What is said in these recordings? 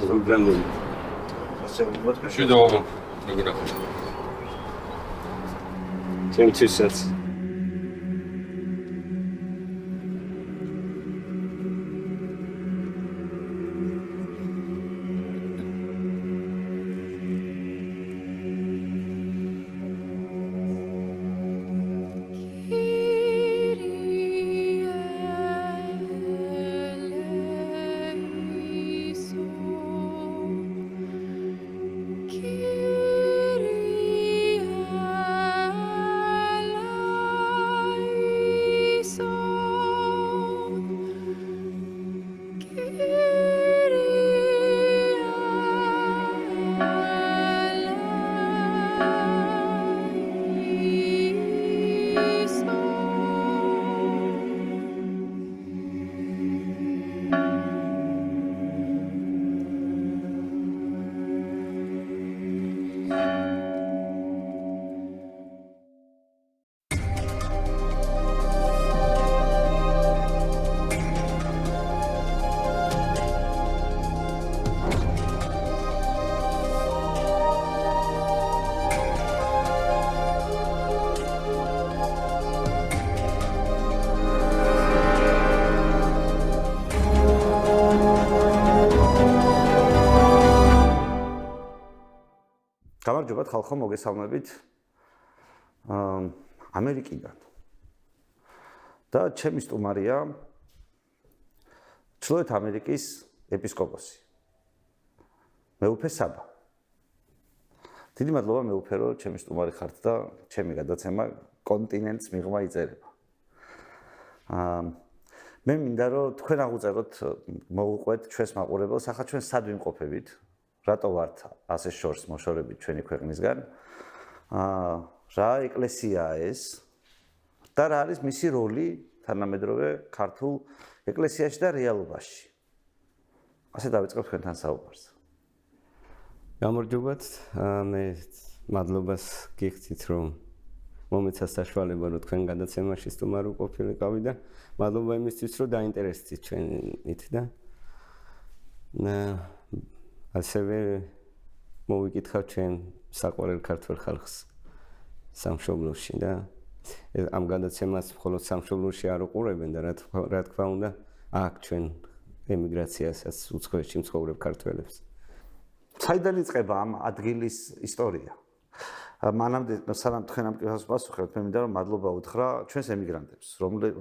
Brandon. Чудово. Добре. 22 cents. გამარჯობათ ხალხო, მოგესალმებით ამერიკიდან. და ჩემი სტუმარია ჩრდილოეთ ამერიკის ეპისკოპოსი. მეუფე საბა. დიდი მადლობა მეუფე, რომ ჩემი სტუმარი ხართ და ჩემი გადაცემა კონტინენტს მიღმა იწერება. მე მინდა რომ თქვენ აღუწეროთ, მოუყვეთ ჩვენს მაყურებელს, ახლა ჩვენ სად ვიმყოფებით? რატო ვართ ასე შორს მოშორებით ჩვენი ქვეყნისგან? რა ეკლესიაა ეს? და რა არის მისი როლი თანამედროვე ქართულ ეკლესიაში და რეალობაში? ასე დავიწყებ თქვენთან საუბარს. გამარჯობათ, მე მადლობას გიხდით, რომ მომეცა საშუალება, რომ თქვენ გადაცემაში სტუმარი ყოფილიყავი და მადლობა იმისთვის, რომ დაინტერესდით ჩვენით და ასევე მოვიკითხავთ ჩვენ საყვარელ ქართველ ხალხს სამშობლოში და ამ გადაცემას მხოლოდ სამშობლოში არ უყურებენ და რა თქმა უნდა აქ ჩვენ ემიგრაციასაც უცხოეთში მცხოვრებ ქართველებს. საიდან იწყება ამ ადგილის ისტორია? მანამდე სანამ თქვენ ამ კითხვას პასუხებთ, მე მინდა რომ მადლობა უთხრა ჩვენს ემიგრანტებს,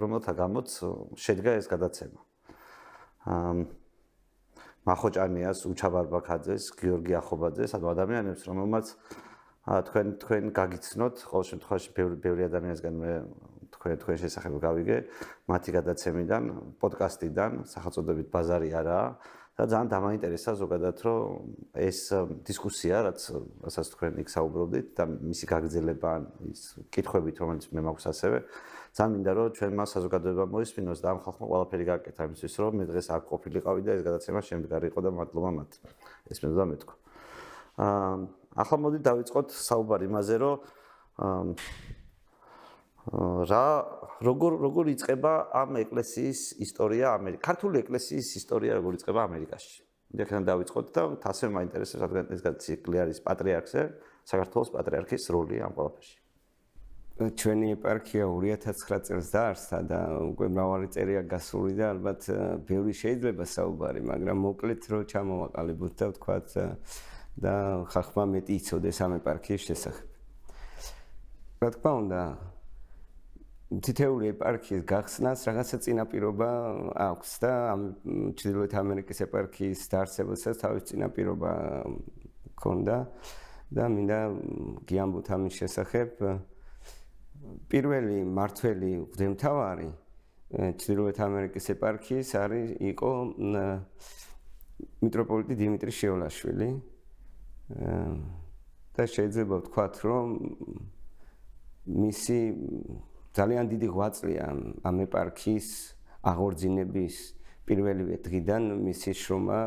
რომელთა გამოც შედგა ეს გადაცემა. მახოჭანიას, უჩა ბარბაქაძეს, გიორგი ახობაძეს, ანუ ადამიანებს, რომელმაც თქვენ გაგიცნოთ, ყოველ შემთხვევაში ბევრი ადამიანისგან მე თქვენ შესახებ გავიგე, მათი გადაცემიდან, პოდკასტიდან, სახელწოდებით ბაზარი არაა და ძალიან დამაინტერესა ზოგადად, რომ ეს დისკუსია, რასაც თქვენ იქ საუბრობდით და მისი გაგრძელება, ის კითხვებით, რომელიც მე მაქვს ასევე, ძალიან მინდა რომ ჩვენმა საზოგადოებამ მოისმინოს და ამ ხალხმა ყველაფერი გააკეთა იმისთვის, რომ მე დღეს აქ ყოფილიყავი და ეს გადაცემა შემდგარი იყო და მადლობა მათ. ესმენდა და მეთქვა. ახლა მოდი დავიწყოთ საუბარი იმაზე, რომ როგორ იწყება ამ ეკლესიის ისტორია ქართული ეკლესიის ისტორია როგორ იწყება ამერიკაში. ეხლა დავიწყოთ და თასე მაინტერესებს, რადგან ეს ციკლი არის პატრიარქზე, საქართველოს პატრიარქის როლი ამ ყველაფერში. ჩვენი ეპარქია 2009 წელს დაარსდა და უკვე მრავალი წელია გასული და ალბათ ბევრი შეიძლება საუბარი, მაგრამ მოკლედ რო ჩამოვაყალიბოთ და ვთქვათ და ხალხმა მეტი იცოდეს ამ ეპარქიის შესახებ. რა თქმა უნდა, თითოეული ეპარქიის გახსნას რაღაცა წინაპირობა აქვს და ამ ჩრდილოეთ ამერიკის ეპარქიის დაარსებასაც თავის წინაპირობა ჰქონდა და მინდა გიამბოთ ამის შესახებ. პირველი მმართველი მღვდელმთავარი ჩრდილოეთ ამერიკის ეპარქიის იყო მიტროპოლიტი დიმიტრი შეოლაშვილი და შეიძლება ვთქვათ, რომ მისი ძალიან დიდი ღვაწლია ამ ეპარქიის აღორძინების პირველივე დღიდან მისი შრომა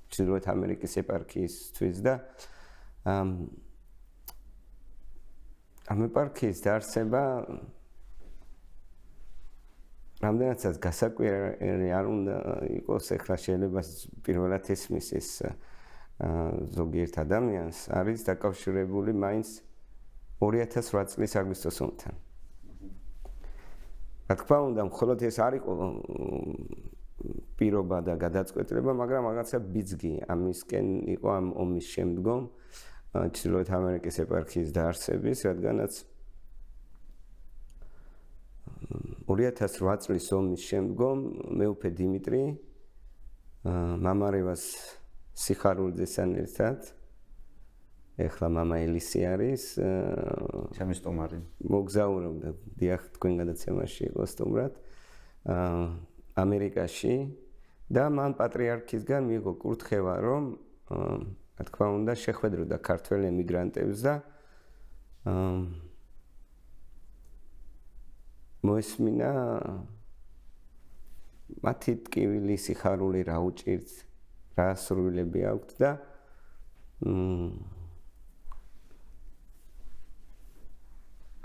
ჩრდილოეთ ამერიკის ეპარქიისთვის და ამ ეპარქიის დაარსება რამდენადაც გასაკვირი არ უნდა იყოს, ეხლა შეიძლება პირველად ესმის ეს ზოგიერთ ადამიანს არის დაკავშირებული მაინც 2008 წლის აგვისტოს ომთან. რა თქმა უნდა, მხოლოდ ეს არ იყო პირობა და გადაწყვეტილება, მაგრამ რაღაცა ბიძგი ამისკენ იყო ამ ომის შემდგომ ჩრდილოეთ ამერიკის ეპარქიის დაარსების, რადგანაც 2008 წლის ომის შემდგომ მეუფე დიმიტრი მამარევას სიხარულძესთან ერთად ეხლა მამა ელისი არის ჩემი სტუმარი მოგზაურობდა დიახ თქვენ გადაცემაში იყო სტუმრად ამერიკაში და მან პატრიარქისგან მიიღო კურთხევა რომ რა თქმა უნდა შეხვედროდა ქართველ ემიგრანტებს და მოესმინა მათი ტკივილი სიხარული რა უჭირთ რა სურვილები აქვთ და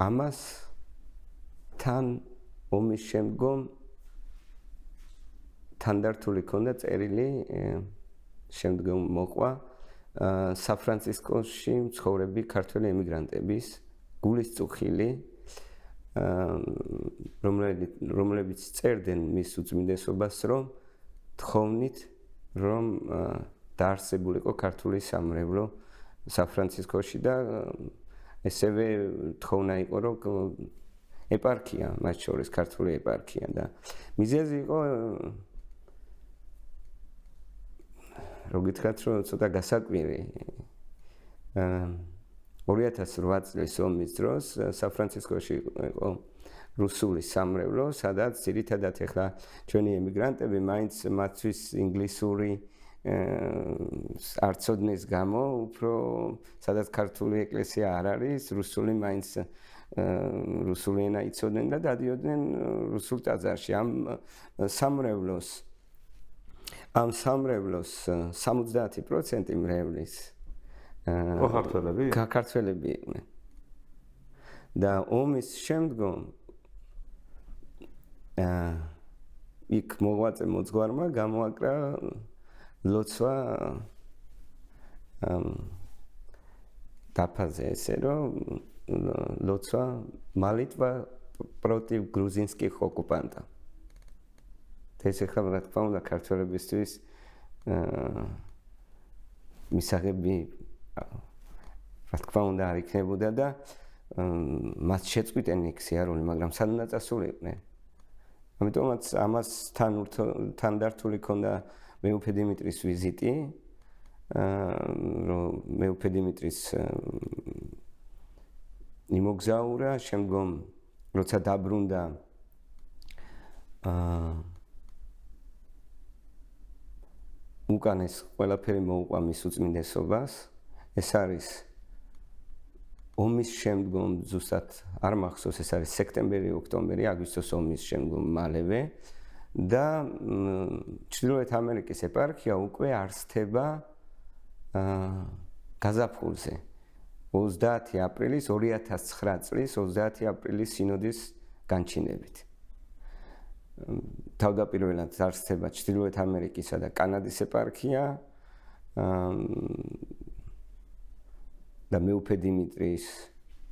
ამას თან ომის შემდგომ თანდართული ქონდა წერილი შემდგომ მოყვა სან-ფრანცისკოში მცხოვრები ქართველი ემიგრანტების გულისწუხილი რომლებიც წერდნენ მის უწმინდესობას რომ თხოვნით რომ დაარსებულიყო ქართული სამრევლო სან-ფრანცისკოში და ესევე თხოვნა იყო რომ ეპარქია მათ შორის ქართული ეპარქია და მიზეზი იყო რო გითხრათ რომ ცოტა გასაკვირი 2008 წლის ომის დროს სან-ფრანცისკოში იყო რუსული სამრევლო, სადაც ძირითადად ეხლა ჩვენი ემიგრანტები მაინც მათთვის ინგლისური არ ცოდნის გამო უფრო სადაც ქართული ეკლესია არ არის, რუსული მაინც რუსული ენა იცოდნენ და დადიოდნენ რუსულ ტაძარში. ამ სამრევლოს 70% მრევლის ქართველები იყვნენ. და ომის შემდგომ იქ მოღვაწე მოძღვარმა გამოაკრა ლოცვა დაფაზე ესე რომ ლოცვა молитва против грузинских оккупантов. ეს ახლა რა თქმა უნდა ქართველებისთვის მისაღები რა თქმა უნდა არ იქნებოდა და მათ შეწყვიტენ იქ სიარული, მაგრამ სადაც ასულიყვნენ. ამიტომაც ამას თანდართული ქონდა მეუფე დიმიტრის ვიზიტი, რომ მეუფე დიმიტრის იმოგზაურა, შემდგომ როცა დაბრუნდა უკანეს ყველაფერი მოუყვა მის უწმინდესობას. ეს არის ომის შემდგომ ზუსტად არ მახსოვს ეს არის სექტემბერი, ოქტომბერი, აგვისტოს ომის შემდგომ მალევე და ჩრდილოეთ ამერიკის ეპარქია უკვე არსდება გაზაფხულზე 30 აპრილის 2009 წლის 30 აპრილის სინოდის განჩინებით. თავდაპირველად არსდება ჩრდილოეთ ამერიკისა და კანადის ეპარქია და მეუფე დიმიტრის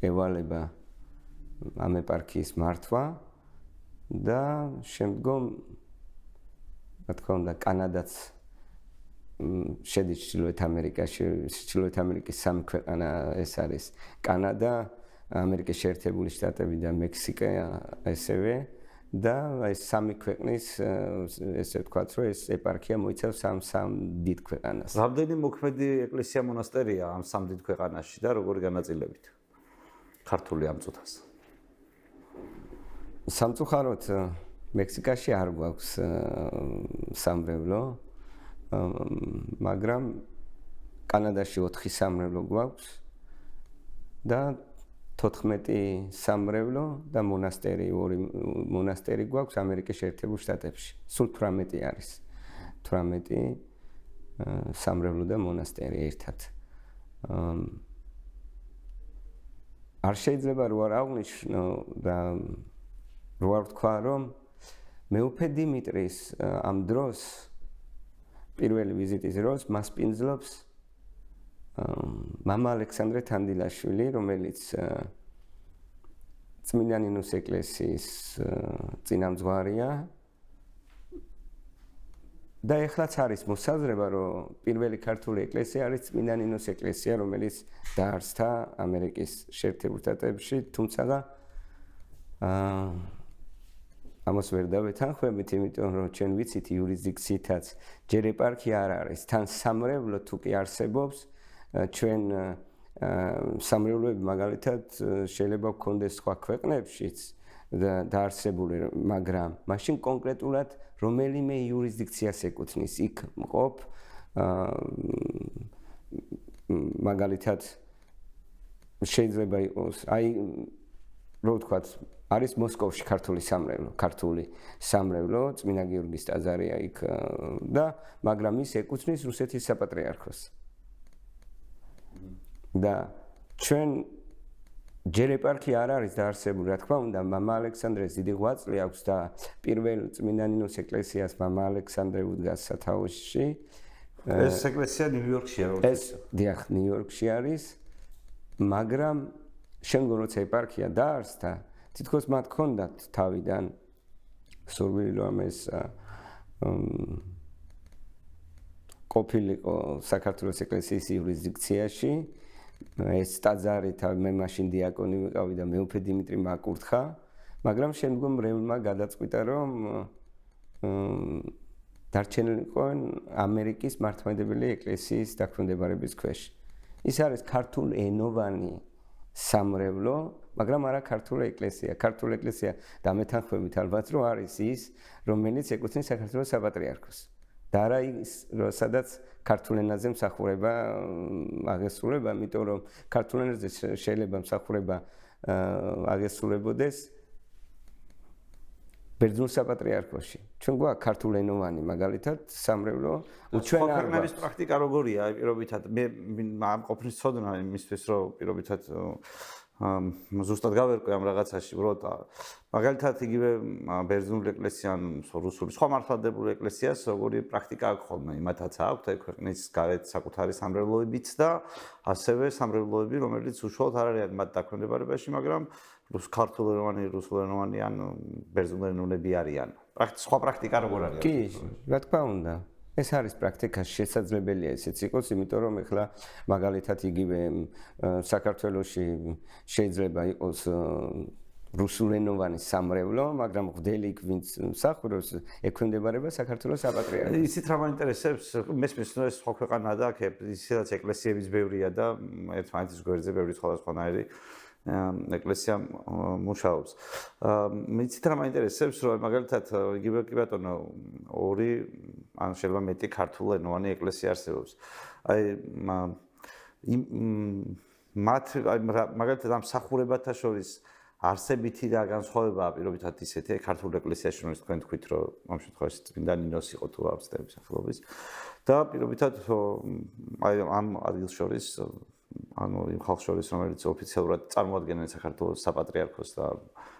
ევალება ამ ეპარქიის მართვა და შემდგომ რა თქმა უნდა კანადაც შედის ჩრდილოეთ ამერიკაში, ჩრდილოეთ ამერიკის სამი ქვეყანა ეს არის კანადა, ამერიკის შეერთებული შტატები და მექსიკა ესევე და ეს სამი ქვეყნის ესე ვთქვათ რომ ეს ეპარქია მოიცავს სამ დიდ ქვეყანას. რამდენი მოქმედი ეკლესია მონასტერია ამ სამ დიდ ქვეყანაში და როგორი განაწილებით ქართული ამ წუთას? სამწუხაროდ მექსიკაში არ გვაქვს სამრევლო, მაგრამ კანადაში 4 სამრევლო გვაქვს და 14 სამრევლო და მონასტერი, 2 მონასტერი გვაქვს ამერიკის შეერთებულ შტატებში. სულ 18 არის. 18 სამრევლო და მონასტერი ერთად. არ შეიძლება რო არ აღვნიშნო და რო არ ვთქვა რომ მეუფე დიმიტრის ამ დროს პირველი ვიზიტის დროს მას პინძლობს მამა ალექსანდრე თანდილაშვილი, რომელიც წმინდა ნინოს ეკლესიის წინამძღვარია და ეხლაც არის მოსაზრება, რომ პირველი ქართული ეკლესია არის წმინდა ნინოს ეკლესია, რომელიც დაარსდა ამერიკის შეერთებულ შტატებში, თუმცა ამას ვერ დავეთანხმებით, იმიტომ რომ ჩვენ ვიცით იურისდიქციითაც ჯერ ეპარქია არ არის, თან სამრევლო თუ კი არსებობს, ჩვენ სამრევლოები მაგალითად შეიძლება გქონდეს სხვა ქვეყნებშიც დაარსებული, მაგრამ მაშინ კონკრეტულად რომელიმე იურისდიქციას ეკუთვნის, იქ მყოფ მაგალითად შეიძლება იყოს, აი რო ვთქვათ, არის მოსკოვში ქართული სამრევლო, წმინდა გიორგის ტაძარია იქ და მაგრამ ის ეკუთვნის რუსეთის საპატრიარქოს. და ჩვენ ჯერ ეპარქია არ არის დაარსებული, რა თქმა უნდა, მამა ალექსანდრეს დიდი ღვაწლი აქვს და პირველ წმინდა ნინოს ეკლესიას მამა ალექსანდრე უდგას სათავეში. ეს ეკლესია ნიუ-იორკშია, ეს დიახ, ნიუ-იორკში არის, მაგრამ შემდგომ როცა ეპარქია დაარსდა, თითქოს მათ ჰქონდათ თავიდან სურვილი, რომ ეს ყოფილიყო საქართველოს ეკლესიის იურისდიქციაში. ეს ტაძარი მე მაშინ დიაკონი ვიყავი და მეუფე დიმიტრი მაკურთხა, მაგრამ შემდგომ რევლმა გადაწყვიტა, რომ დარჩენილიყვნენ ამერიკის მართლმადიდებელი ეკლესიის დაქვემდებარების ქვეშ. ის არის ქართულენოვანი სამრევლო, მაგრამ არა ქართული ეკლესია. ქართული ეკლესია დამეთანხმებით ალბათ რომ არის ის, რომელიც ეკუთვნის საქართველოს საპატრიარქოს. და არა ის, სადაც ქართულ ენაზე მსახურება აღესრულება, იმიტომ რომ ქართულ ენაზე შეიძლება მსახურება აღესრულებოდეს ბერძნულ საპატრიარქოში. ჩვენ გვაქვს ქართულენოვანი მაგალითად სამრევლო, ჩვენ არ ქვეყნების პრაქტიკა როგორია, პირობითად მე ამ ყოფნის ცოდნა იმისთვის, რომ პირობითად ზუსტად გავერკვე ამ რაღაცაში, უბრალოდ მაგალითად იგივე ბერძნული ეკლესია ან რუსული სხვა მართლმადიდებელი ეკლესიას როგორი პრაქტიკა აქვს ხოლმე, იმათაც აქვს აი ქვეყნის გარეთ საკუთარი სამრევლოებიც და ასევე სამრევლოები, რომელიც უშუალოდ არ არიან მათ დაქვემდებარებაში, მაგრამ ქართულენოვანი, რუსულენოვანი ან ბერძნულენოვანები არიან. სხვა პრაქტიკა როგორ არის? კი, რა თქმა უნდა. ეს არის პრაქტიკაში შესაძლებელია ესეც იყოს, იმიტომ რომ ეხლა მაგალითად იგივე საქართველოში შეიძლება იყოს რუსულენოვანი სამრევლო, მაგრამ გვდელი იქ ვინც მსახურობს, ექვემდებარება საქართველოს საპატრიარქოს. ისიც რა მაინტერესებს, მესმის ეს სხვა ქვეყანა და აქ ისედაც ეკლესიებიც ბევრია და ერთმანეთის გვერდზე ბევრი სხვადასხვანაირი ეკლესია მუშაობს. მიცით რა მაინტერესებს, რომ მაგალითად იგივე კი ბატონო ორი ან შეიძლება მეტი ქართულენოვანი ეკლესია არსებობს. აი მათ მაგალითად ამ მსახურებათა შორის არსებითი რა განსხვავებაა პირობითად ისეთი ქართულ ეკლესიაში, რომელიც თქვენ თქვით, რომ ამ შემთხვევაში წმინდა ნინოს იყო თუ ავსტრიის სახელობის და პირობითად აი ამ ადგილს შორის ანუ იმ ხალხს შორის, რომელიც ოფიციალურად წარმოადგენენ საქართველოს საპატრიარქოს და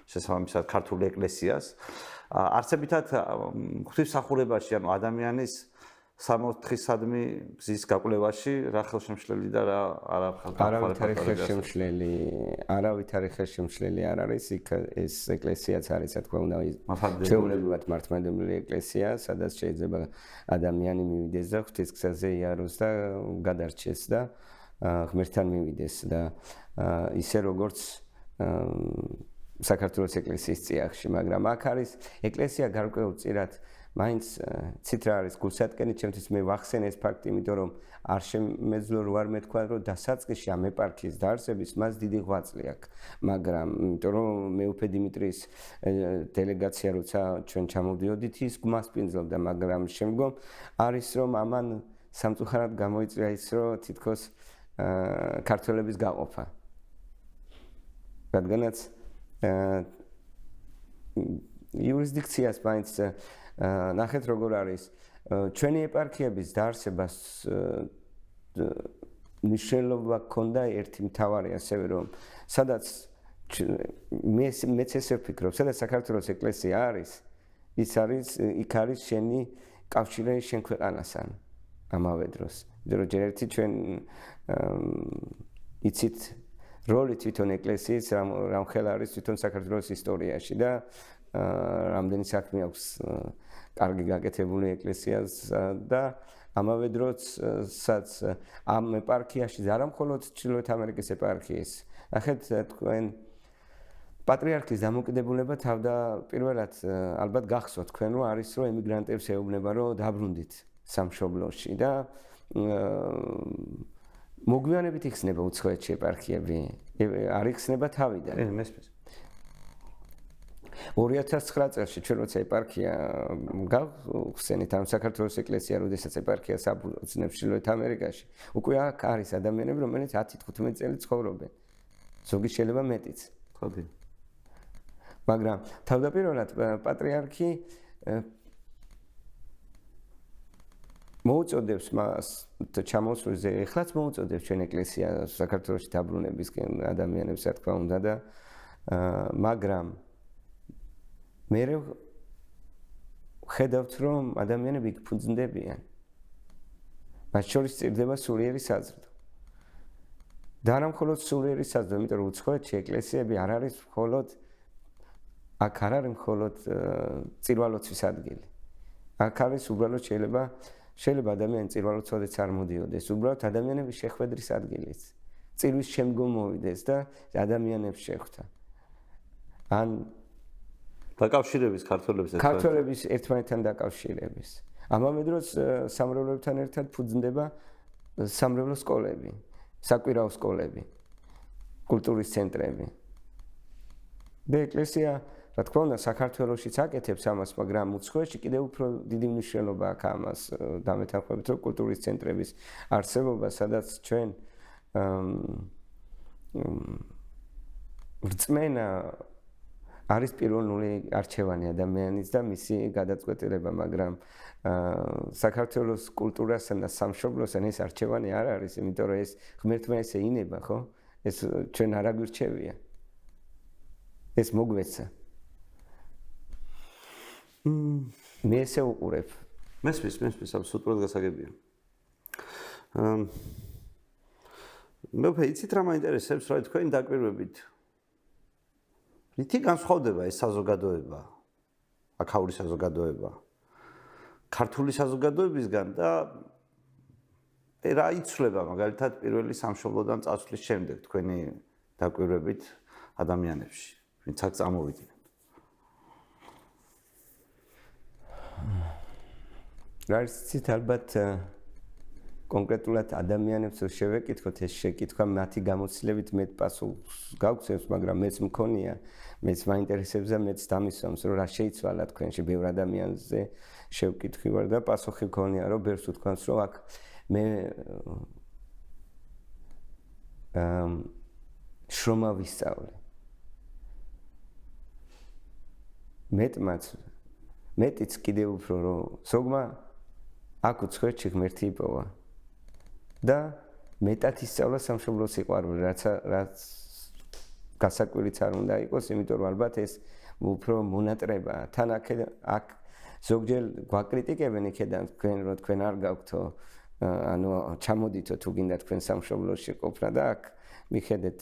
შესაბამისად ქართული ეკლესიას, არსებითად ღვთისმსახურებაში, ანუ ადამიანის სამოთხისადმი გზის გაკვლევაში რა ხელშემშლელი და რა არავითარი ხელშემშლელი არ არის, იქ ეს ეკლესიაც არის, რა თქმა უნდა, ჩვეულებრივად მართლმადიდებელი ეკლესია, სადაც შეიძლება ადამიანი მივიდეს და ღვთისგზაზე იაროს და გადარჩეს და ღმერთთან მივიდეს და ისე როგორც საქართველოს ეკლესიის წიაღში, მაგრამ აქ არის ეკლესია გარკვეულწილად მაინც ცით რა არის გულსატკენი, ჩემთვის მე ვახსენ ეს ფაქტი, იმიტომ რომ არ შემეძლო რო არ მეთქვა, რომ დასაწყისში ამ ეპარქიის დაარსების მას დიდი ღვაწლი აქვს, მაგრამ იმიტომ რომ მეუფე დიმიტრის დელეგაცია როცა ჩვენ ჩამოვდიოდით, ის გვას პინძლობდა, მაგრამ შემდგომ არის რომ ამან სამწუხაროდ გამოიწვია ის, რომ თითქოს ქართველების გაყოფა. რადგანაც იურისდიქციას მაინც ნახეთ როგორ არის ჩვენი ეპარქიების დაარსებას მნიშვნელობა ჰქონდა ერთი მთავარი, ასევე რომ სადაც მეც ესე ვფიქრობ, სადაც საქართველოს ეკლესია არის, იქ არის შენი კავშირი შენ ქვეყანასთან ამავე დროს. იმიტომ რომ ჯერ ერთი ჩვენ იცით როლი თვითონ ეკლესიის რამ ხელ არის თვითონ საქართველოს ისტორიაში და რამდენი საქმე აქვს კარგი გაკეთებული ეკლესიას და ამავე დროსაც ამ ეპარქიაში არა მხოლოდ ჩრდილოეთ ამერიკის ეპარქიის ნახეთ თქვენ პატრიარქის დამოკიდებულება თავდაპირველად ალბათ გახსოვთ თქვენ რომ არის რომ ემიგრანტებს ეუბნება რომ დაბრუნდით სამშობლოში და მოგვიანებით იხსნება უცხოეთში ეპარქიები არ იხსნება თავიდან მესმის 2009 წელს ჩვენ როცა ეპარქია გავხსენით ამ საქართველოს ეკლესია როდესაც ეპარქიას აფუძნებს ჩრდილოეთ ამერიკაში უკვე აქ არის ადამიანები რომელიც 10-15 წელი ცხოვრობენ ზოგი შეიძლება მეტიც ხოდი მაგრამ თავდაპირველად პატრიარქი მოუწოდებს მას ჩამოსვლაზე ეხლაც მოუწოდებს ჩვენ ეკლესია საქართველოში დაბრუნების ადამიანებს რა თქმა უნდა და მაგრამ მე ხედავთ რომ ადამიანები იქ ფუძნდებიან მათ შორის წირდება სულიერი საზრდო და არა მხოლოდ სულიერი საზრდო იმიტომ რომ უცხოეთში ეკლესიები არ არის მხოლოდ აქ არ არის მხოლოდ წირვალოცვის ადგილი აქ არის უბრალოდ შეიძლება ადამიანი წირვალოცვადაც არ მოდიოდეს უბრალოდ ადამიანების შეხვედრის ადგილიც წირვის შემდგომ მოვიდეს და ადამიანებს შეხვდა ან დაკავშირების ქართველების ერთმანეთთან დაკავშირების ამავე დროს სამრევლოებთან ერთად ფუძნდება სამრევლო სკოლები საკვირაო სკოლები კულტურის ცენტრები და ეკლესია რა თქმა უნდა საქართველოშიც აკეთებს ამას მაგრამ უცხოეთში კიდევ უფრო დიდი მნიშვნელობა აქვს ამას დამეთანხმებით რომ კულტურის ცენტრების არსებობა სადაც ჩვენ რწმენა არის პირველი არჩევანი ადამიანის და მისი გადაწყვეტილება, მაგრამ საქართველოს კულტურასთან და სამშობლოსთან ეს არჩევანი არ არის, იმიტომ რომ ეს ღმერთმა ესე ინება, ხო? ეს ჩვენ არ აგვირჩევია. ეს მოგვეცა. მე ესე უყურებ. მესმის, აბსოლუტურად გასაგებია. მე ვიცით რა მაინტერესებს, რა თქვენი დაკვირვებით. რითი განსხვავდება ეს საზოგადოება? აქაური საზოგადოება. ქართული საზოგადოებისგან და რა იცვლება მაგალითად პირველი სამშობლოდან წასვლის შემდეგ თქვენი დაკვირვებით ადამიანებში, ვინც აქ წამოვიდნენ. რა იცით ალბათ კონკრეტულად ადამიანებს შევეკითხოთ ეს შეკითხვა მათი გამოცდილებით მეტ პასუხს გავგზავნოს, მაგრამ მეც მქონია, მეც მაინტერესებს და მეც დამისვამს, რომ რა შეიცვალა თქვენში ბევრ ადამიანზე შევკითხი ვარ და პასუხი მქონია, რომ ბევრს უთქვამს, რომ აქ მე შრომა ვისწავლე. მეტიც კიდევ უფრო რომ ზოგმა აქ უცხოეთში ღმერთი იპოვა. და მეტად ისწავლა სამშობლოს სიყვარული, რაც გასაკვირიც არ უნდა იყოს, იმიტომ რომ ალბათ ეს უფრო მონატრებაა. თან აქ ზოგჯერ გვაკრიტიკებენ იქედან თქვენ რომ თქვენ არ გაქვთო, ანუ ჩამოდითო თუ გინდა თქვენ სამშობლოში ყოფნა და აქ მიხედეთ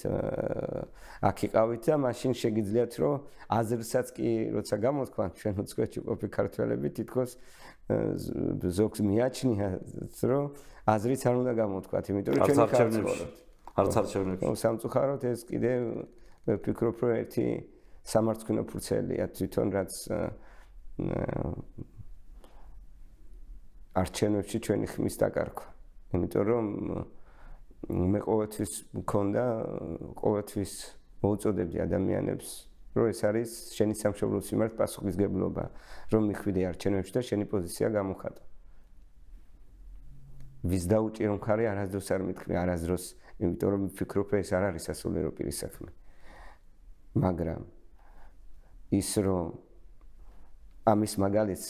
აქ იყავით და მაშინ შეგიძლიათ რომ აზრსაც კი როცა გამოთქვან ჩვენ უცხოეთში ყოფი ქართველები თითქოს ზოგს მიაჩნია რომ აზრიც არ უნდა გამოთქვათ, იმიტომ რომ ჩვენ არც არჩევნებში. სამწუხაროდ ეს კიდევ ვფიქრობ რომ ერთი სამარცხვინო ფურცელია თვითონ რაც არჩევნებში ჩვენი ხმის დაკარგვა. იმიტომ რომ მე ყოველთვის მოუწოდებდი ადამიანებს რომ ეს არის შენი სამშობლოს მიმართ პასუხისგებლობა, რომ მიხვიდე არჩევნებში და შენი პოზიცია გამოხატო. ვის დაუჭირო მხარე არასდროს არ მithქი, არასდროს, იმიტომ რომ ვფიქრობ ეს არ არის სასულიერო პირის საქმე. მაგრამ ის რომ ამის მაგალითს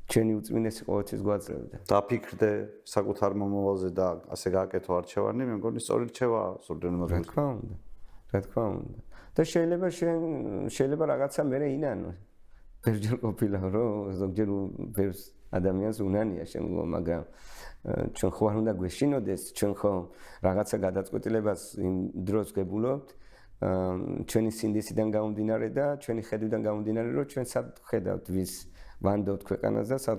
ჩვენი უწმინდესი ყოველთვის გვაძლევდა. დაფიქრდე საკუთარ მომავალზე და ასე გააკეთო არჩევანი, მე მგონი სწორი რჩევაა სურდენ რა თქმა უნდა. და შეიძლება რაღაცა მერე ინანო. ბევრჯერ ყოფილა რომ ზოგჯერ ბევრს ადამიანს უნანია შემდგომ, მაგრამ ჩვენ ხო არ უნდა გვეშინოდეს, ჩვენ ხო რაღაცა გადაწყვეტილებას იმ დროს გებულობთ ჩვენი სინდისიდან გამომდინარე და ჩვენი ხედვიდან გამომდინარე, რომ ჩვენ სად ხედავთ ვის ვანდობთ ქვეყანას და სად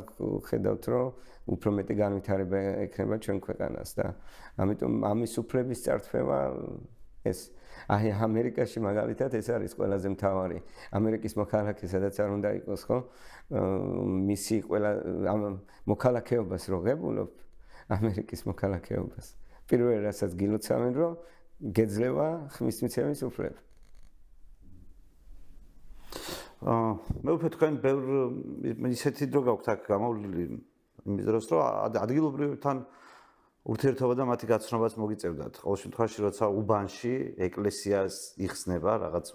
ხედავთ, რომ უფრო მეტი განვითარება ექნება ჩვენ ქვეყანას და ამიტომ ამის უფლების წართვევა ეს აი ამერიკაში მაგალითად ეს არის ყველაზე მთავარი ამერიკის მოქალაქე სადაც არ უნდა იყოს ხო მისი ყველა ამ მოქალაქეობას რო ღებულობ ამერიკის მოქალაქეობას პირველ რასაც გილოცავენ რომ გეძლევა ხმის მიცემის უფლება მე უფრო თქვენ ბევრ ისეთი დრო გაქვთ აქ გამოვლილი იმის დროს რომ ადგილობრივებთან ურთიერთობა და მათი გაცნობაც მოგიწევდათ. ყოველ შემთხვევაში, როცა უბანში ეკლესიას იხსნება, რაღაც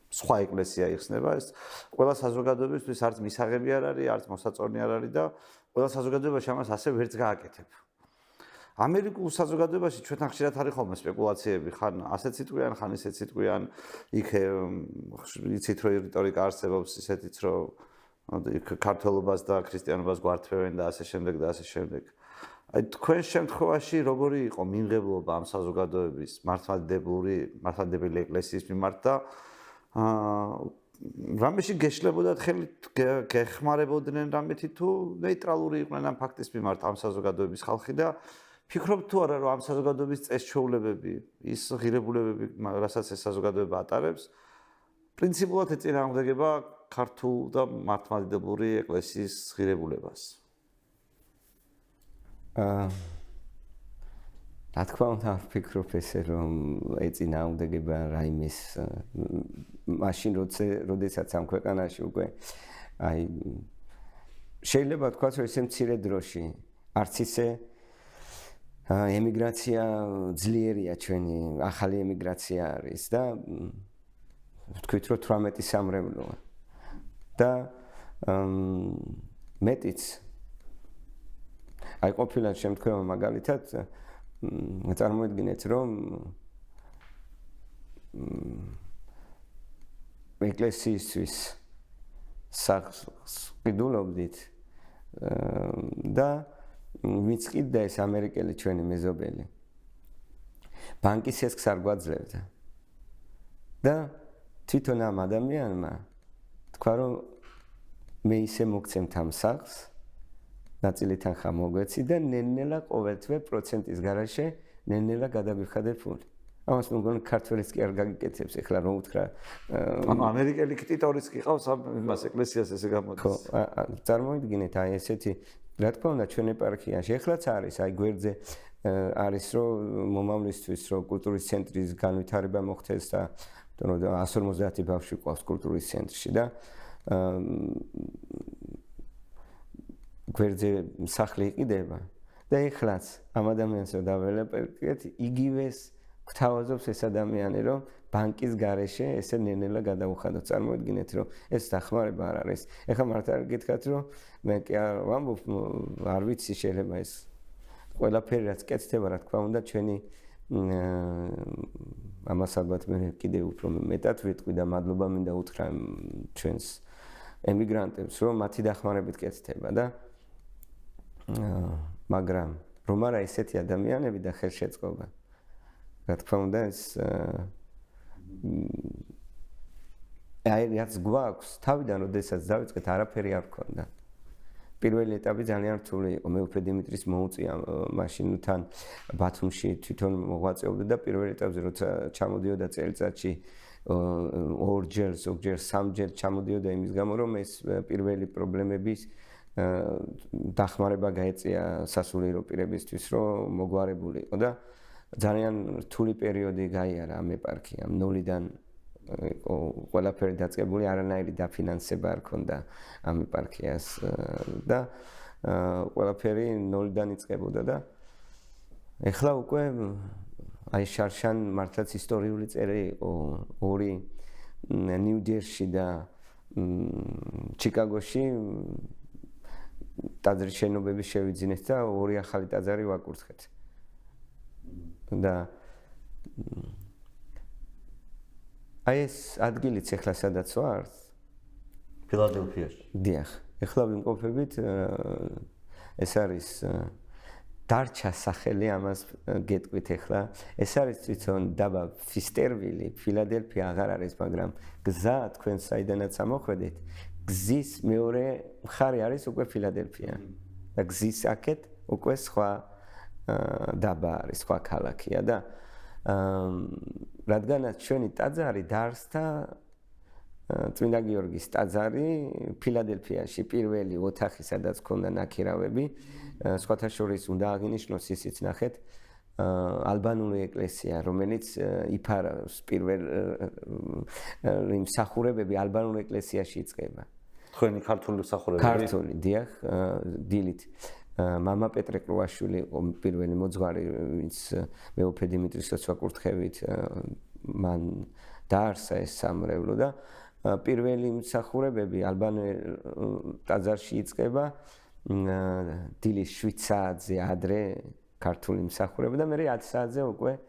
სხვა ეკლესია იხსნება, ეს ყველა საზოგადოებისთვის არც მისაღები არ არის, არც მოსაწონი არ არის და ყველა საზოგადოებაში ამას ასე ვერც გააკეთებ. ამერიკულ საზოგადოებაში ჩვენთან ხშირად არის ხოლმე სპეკულაციები, ხან ასეთ სიტყვიან, ხან ისეთ სიტყვიან, იქ იცით რომ რიტორიკა არსებობს ისეთიც რომ ქართველობას და ქრისტიანობას გვართმევენ და ასე შემდეგ და ასე შემდეგ. აი თქვენ შემთხვევაში როგორი იყო მიმღებლობა ამ საზოგადოების მართლმადიდებელი ეკლესიის მიმართ და რამეში გეშლებოდათ ხელით გეხმარებოდნენ რამეთი თუ ნეიტრალური იყვნენ ამ ფაქტის მიმართ ამ საზოგადოების ხალხი და ფიქრობთ თუ არა რომ ამ საზოგადოების წესჩვეულებები ის ღირებულებები რასაც ეს საზოგადოება ატარებს პრინციპულად ეწინააღმდეგება ქართულ და მართლმადიდებლური ეკლესიის ღირებულებას რა თქმა უნდა ვფიქრობ ესე რომ ეწინააღმდეგება რაიმეს მაშინ როდესაც ამ ქვეყანაში უკვე აი შეიძლება თქვა რომ ესე მცირე დროში არც ისე ემიგრაცია ძლიერია ჩვენი ახალი ემიგრაცია არის და ვთქვით რომ 18 სამრევლოა და მეტიც აი ყოფილა შემთხვევა მაგალითად წარმოიდგინეთ რომ ეკლესიისთვის საყიდულობდით და ვინც კიდე ეს ამერიკელი ჩვენი მეზობელი ბანკის ესქს არ გვაძლევდა და თვითონ ამ ადამიანმა თქვა რომ მე ისე მოგცემთ ამ სახლს ნაწილი თანხა მოგვეცი და ნელ-ნელა ყოველთვე პროცენტის გარაშე ნელ-ნელა გადაგვიხადე ფული. ამას მგონი ქართველიც კი არ გაგიკეთებს ეხლა რომ უთხრა ანუ ამერიკელი კტიტორიც კი ყავს ამას ეკლესიას ესე გამოდის. ხო, წარმოიდგინეთ აი ესეთი რა თქმა უნდა ჩვენ ეპარქიაში ეხლაც არის აი გვერდზე არის რომ მომავლისთვის რომ კულტურის ცენტრის განვითარება მოხდეს და 150 ბავშვი ყავს კულტურის ცენტრში და გვერდზე სახლი იყიდება და ეხლაც ამ ადამიანს რომ დაველაპარაკეთ იგივეს გვთავაზობს ეს ადამიანი რომ ბანკის გარეშე ესე ნელ-ნელა გადაუხადოთ წარმოიდგინეთ რომ ეს დახმარება არ არის ეხლა მართლა გითხრათ რომ მე კი არ ვამბობ არ ვიცი შეიძლება ეს ყველაფერი რაც კეთდება რა თქმა უნდა ჩვენი ამას ალბათ მე კიდევ უფრო მეტად ვიტყვი და მადლობა მინდა უთხრა ჩვენს ემიგრანტებს რომ მათი დახმარებით კეთდება და მაგრამ რომ არა ესეთი ადამიანები და ხელშეწყობა რა თქმა უნდა ეს აი რაც გვაქვს თავიდან როდესაც დავიწყეთ არაფერი არ გქონდა პირველი ეტაპი ძალიან რთული იყო მე უკვე დიმიტრის მოუწია მაშინთან ბათუმში თვითონ მოღვაწეობდა და პირველ ეტაპზე როცა ჩამოდიოდა წელიწადში ორჯერ ზოგჯერ სამჯერ ჩამოდიოდა იმის გამო რომ ეს პირველი პრობლემების დახმარება გაეწია სასულიერო პირებისთვის რომ მოგვარებული იყო და ძალიან რთული პერიოდი გაიარა ამ ეპარქიამ ნულიდან იყო ყველაფერი დაწყებული არანაირი დაფინანსება არ ქონდა ამ ეპარქიას და ყველაფერი ნულიდან იწყებოდა და ეხლა უკვე აი შარშან მართლაც ისტორიული წერი იყო ორი ნიუ-ჯერსი და ჩიკაგოში ტაძრის შენობები შევიძინეთ და ორი ახალი ტაძარი ვაკურთხეთ. და აი ეს ადგილიც ეხლა სადაც ვართ ფილადელფიაში. დიახ. ეხლა ვიმყოფებით ეს არის დარჩა სახელი ამას გეტყვით ეხლა. ეს არის თვითონ დაბა ფისტერვილი, ფილადელფია აღარ არის, მაგრამ გზა თქვენ საიდანაც ამოხვედით, გზის მეორე მხარე არის უკვე ფილადელფია. და გზის აქეთ უკვე სხვა დაბა არის, სხვა ქალაქია და რადგანაც ჩვენი ტაძარი დაარსდა წმინდა გიორგის ტაძარი ფილადელფიაში პირველი ოთახი, სადაც ჰქონდა ნაქირავები, სხვათა შორის უნდა აღინიშნოს ისიც ნახეთ ალბანური ეკლესია, რომელიც იფარავს პირველი მსახურებები ალბანურ ეკლესიაში იწყება. თქვენი ქართული მსახურებები? ქართული, დიახ, დილით. მამა პეტრე კრუაშვილი იყო პირველი მოძღვარი, ვინც მეუფე დიმიტრისოს ვაკურთხევით მან დაარსა ეს სამრევლო და პირველი მსახურებები ალბანურ ტაძარში იწყება დილის 7 საათზე ადრე ქართული მსახურება და მე 10 საათზე უკვე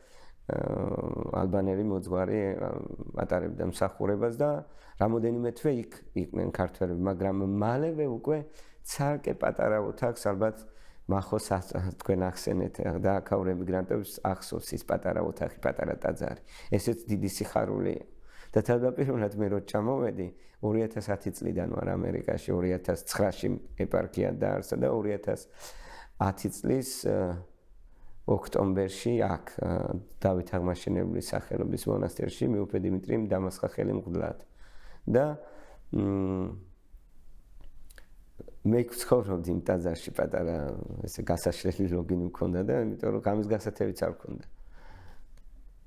ალბანელი მოძღვარი ატარებდა მსახურებას და რამოდენიმე თვე იქ იყვნენ ქართველები, მაგრამ მალევე უკვე ცალკე პატარა ოთახს ალბათ მახოს თქვენ ახსენეთ და აქაურ ემიგრანტებს ახსოვს ის პატარა ოთახი, პატარა ტაძარი. ესეც დიდი სიხარულია. და თავდაპირველად მე რო ჩამოვედი 2010 წლიდან ვარ ამერიკაში, 2009-ში ეპარქია დაარსა და 2010 წლის ოქტომბერში აქ დავით აღმაშენებლის სახელობის მონასტერში მეუფე დიმიტრიმ დამასხა ხელი მღვდლად. და მე ვცხოვრობდი იმ ტაძარში პატარა ესე გასაშლელი ლოგინი მქონდა და იმიტომ რომ გამის გასათევიც არ მქონდა.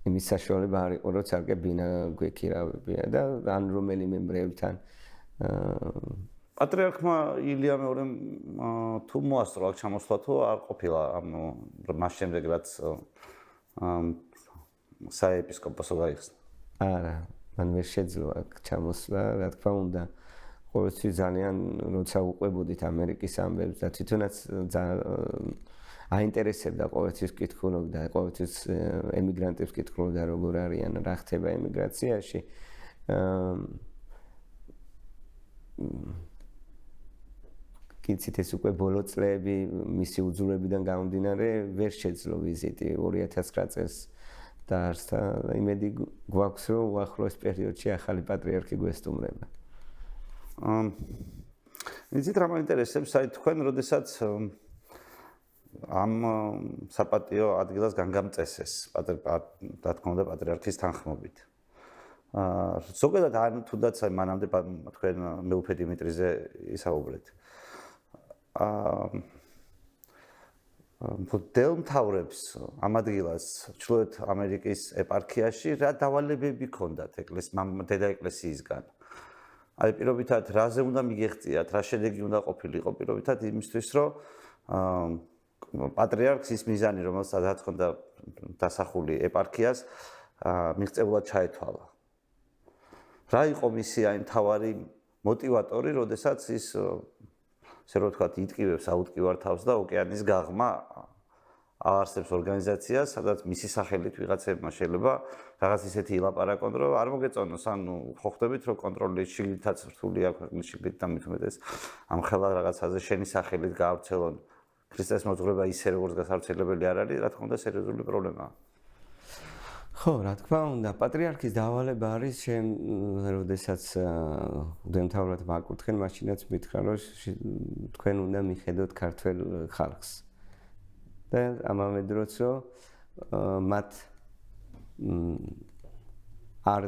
იმის საშუალება არ იყო, რომ ცალკე ბინა გვექირავებია და ან რომელიმე მრევლთან პატრიარქმა ილია მეორემ თუ მოასწრო აქ ჩამოსვლა თუ არ ყოფილა მას შემდეგ რაც საეპისკოპოსო გაიხსნა? არა, მან ვერ შეძლო აქ ჩამოსვლა, რა თქმა უნდა. ყოველთვის ძალიან როცა უყვებოდით ამერიკის ამბებს და თვითონაც აინტერესებდა ყოველთვის კითხულობდა, ყოველთვის ემიგრანტებს კითხულობდა როგორ არიან, რა ხდება ემიგრაციაში. კიცით ეს უკვე ბოლო წლები მისი უძულებიდან გამომდინარე ვერ შეძლო ვიზიტი 2009 წელს დაარსდა. იმედი გვაქვს რომ უახლოეს პერიოდში ახალი პატრიარქი გვესტუმრება. იცით რა მაინტერესებს, აი თქვენ როდესაც ამ საპატიო ადგილას განგამწესეს და თქმა უნდა პატრიარქის თანხმობით. ზოგადად ან თუნდაც აი მანამდე თქვენ მეუფე დიმიტრიზე ისაუბრეთ. მღვდელმთავრებს ამ ადგილას ჩრდილოეთ ამერიკის ეპარქიაში რა დავალებები ჰქონდათ დედა ეკლესიისგან? აი პირობითად რაზე უნდა მიგეღწიათ, რა შედეგი უნდა ყოფილიყო პირობითად იმისთვის, რომ პატრიარქს ის მიზანი, რომელსაც ჰქონდა დასახული ეპარქიას, მიღწევულად ჩაეთვალა. რა იყო მისი აი მთავარი მოტივატორი, როდესაც ის ესე რომ ვთქვათ, იტკივებს აუტკივარ თავს და ოკეანის გაღმა აარსებს ორგანიზაციას, სადაც მისი სახელით ვიღაცებმა შეიძლება რაღაც ისეთი ილაპარაკონ, რომ არ მოგეწონოს, ანუ ხო ხვდებით, რომ კონტროლი შიგნითაც რთულია ქვეყნის შიგნით და მით უმეტეს ამხელა რაღაცაზე შენი სახელით გაავრცელონ ქრისტეს მოძღვრება ისე როგორც გასავრცელებელი არ არის, რა თქმა უნდა, სერიოზული პრობლემაა. ხო, რა თქმა უნდა, პატრიარქის დავალება არის როდესაც მღვდელმთავრად მაკურთხენ, მაშინაც მითხრა, რომ თქვენ უნდა მიხედოთ ქართველ ხალხს. და ამავე დროს რომ მათ არ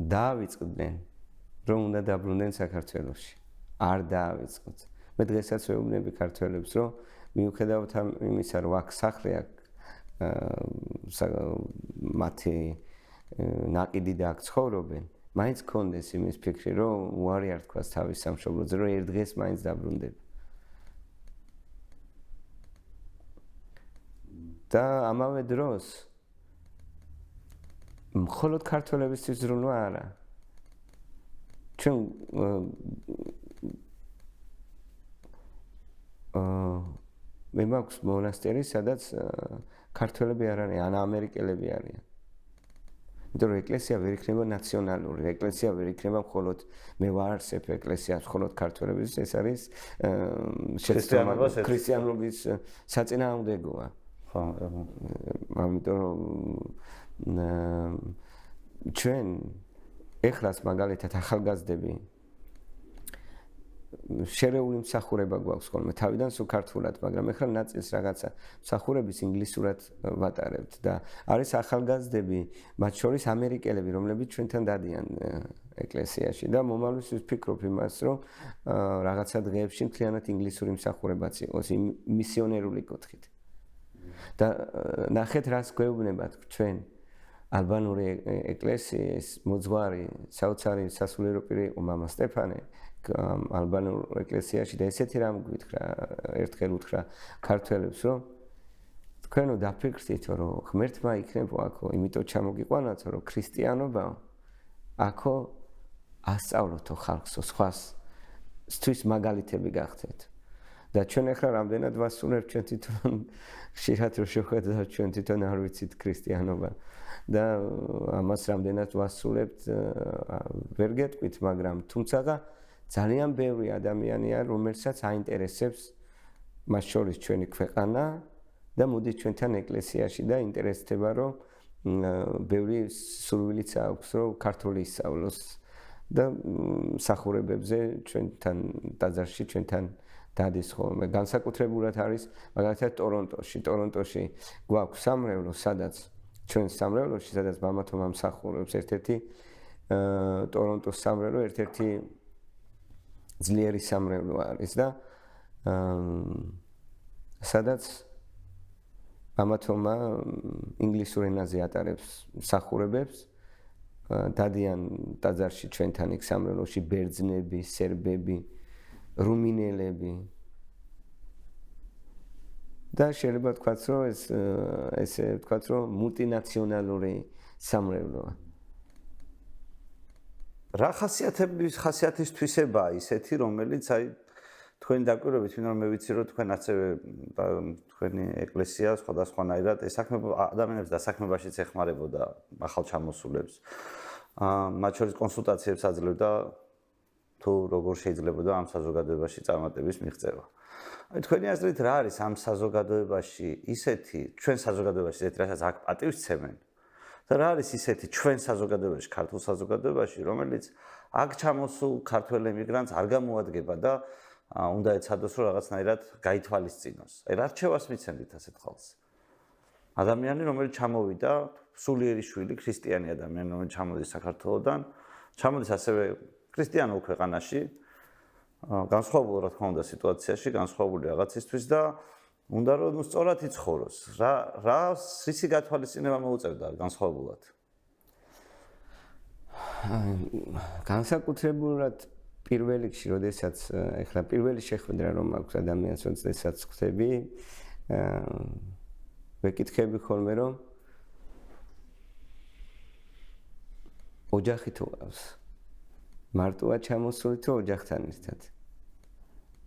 დაავიწყდნენ, რომ უნდა დაბრუნდნენ საქართველოში. არ დაავიწყოთ. მე დღესაც ვეუბნები ქართველებს, რომ მიუხედავად იმისა, რომ აქ სახლი აქვს მათი ნაკიდი და აქ ცხოვრობენ, მაინც გქონდეს იმის ფიქრი, რომ უარი არ თქვას თავის სამშობლოზე, რომ ერთ დღეს მაინც დაბრუნდება. და ამავე დროს მხოლოდ ქართველებისთვის ზრუნვა არა. ჩვენ მე მაქვს მონასტერი, სადაც ქართველები არ არიან, ან ამერიკელები არიან. იმიტომ რომ ეკლესია ვერ იქნება ნაციონალური, ეკლესია ვერ იქნება მხოლოდ მე ვაარსებ ეკლესიას მხოლოდ ქართველების, ეს არის ქრისტიანობის საწინააღმდეგოა. ხო, ამიტომ რომ ჩვენ ეხლაც მაგალითად ახალგაზრდები შერეული მსახურება გვაქვს ხოლმე თავიდან სულ ქართულად, მაგრამ ეხლა ნაწილს რაღაცა მსახურების ინგლისურად ვატარებთ და არის ახალგაზრდები, მათ შორის ამერიკელები, რომლებიც ჩვენთან დადიან ეკლესიაში და მომავალში ვფიქრობ იმას, რომ რაღაცა დღეებში მთლიანად ინგლისური მსახურებაც იყოს მისიონერული კუთხით. და ნახეთ რას გვეუბნებათ ჩვენ ალბანური ეკლესიის მოძღვარი, საოცარი სასულიერო პირი იყო მამა სტეფანე ალბანურ ეკლესიაში და ესეთი რამ გვითხრა, ერთხელ უთხრა ქართველებს, რომ თქვენო დაფიქრდით, რომ ღმერთმა იქნებო აქო, იმიტომ ჩამოგიყვანათო, რომ ქრისტიანობა აქო ასწავლოთო ხალხსო, სხვასთვის მაგალითები გახდეთ. და ჩვენ ახლა რამდენად ვასწავლებ ჩვენ თვითონ ხშირად რო შევხედავთ ჩვენ თვითონ არ ვიცით ქრისტიანობა და ამას რამდენად ვასწავლებთ ვერ გეტყვით, მაგრამ თუმცა ძალიან ბევრი ადამიანია, რომელსაც აინტერესებს მას შორის ჩვენი ქვეყანა და მოდის ჩვენთან ეკლესიაში და ინტერესდება, რომ ბევრი სურვილიც აქვს, რომ ქართული ისწავლოს და მსახურებებზე ჩვენთან ტაძარში ჩვენთან დადის ხოლმე. განსაკუთრებულად არის მაგალითად ტორონტოში გვაქვს სამრევლო, სადაც ჩვენ სამრევლოში, სადაც მამათომა მსახურობს, ერთ-ერთი ტორონტოს სამრევლო, ერთ-ერთი ძლიერი სამრევლო არის და სადაც მამათომა ინგლისურ ენაზე ატარებს მსახურებებს, დადიან ტაძარში ჩვენთან იქ სამრევლოში ბერძნები, სერბები, რუმინელები და შეიძლება ვთქვათ, რომ ესე ვთქვათ, რომ მულტინაციონალური სამრევლოა. რა ხასიათის თვისებაა ისეთი, რომელიც აი თქვენი დაკვირვებით, ვინმე მე ვიცი, რომ თქვენ ასევე თქვენი ეკლესია სხვადასხვანაირად ადამიანებს დასაქმებაშიც ეხმარებოდა ახალ ჩამოსულებს. მათ შორის კონსულტაციებს აძლევდა თუ როგორ შეიძლებოდა ამ საზოგადოებაში წარმატების მიღწევა. აი თქვენი აზრით რა არის ამ საზოგადოებაში ისეთი, ჩვენ საზოგადოებაში ისეთი, რასაც აქ პატივს ცემენ? და რა არის ისეთი ჩვენ საზოგადოებაში, ქართულ საზოგადოებაში, რომელიც აქ ჩამოსულ ქართველ ემიგრანტს არ გამოადგება და უნდა ეცადოს, რომ რაღაცნაირად გაითვალისწინოს. აი რა რჩევას მიცემთ ასეთ ხალხს? ადამიანი, რომელიც ჩამოვიდა, სულიერი შვილი, ქრისტიანი ადამიანი, რომელიც ჩამოდის საქართველოდან, ჩამოდის ასევე ქრისტიანულ ქვეყანაში, განსხვავებულ რა თქმა უნდა სიტუაციაში, განსხვავებული რაღაცისთვის და უნდა რომ სწორად იცხოვროს. რა სისი გათვალისწინება მოუწევდა განსხვავებულად? განსაკუთრებულად პირველ რიგში, როდესაც ეხლა პირველი შეხვედრა რომ აქვს ადამიანს, როდესაც ხვდები, ვეკითხები ხოლმე რომ ოჯახი თუ ყავს? მარტოა ჩამოსული თუ ოჯახთან ერთად?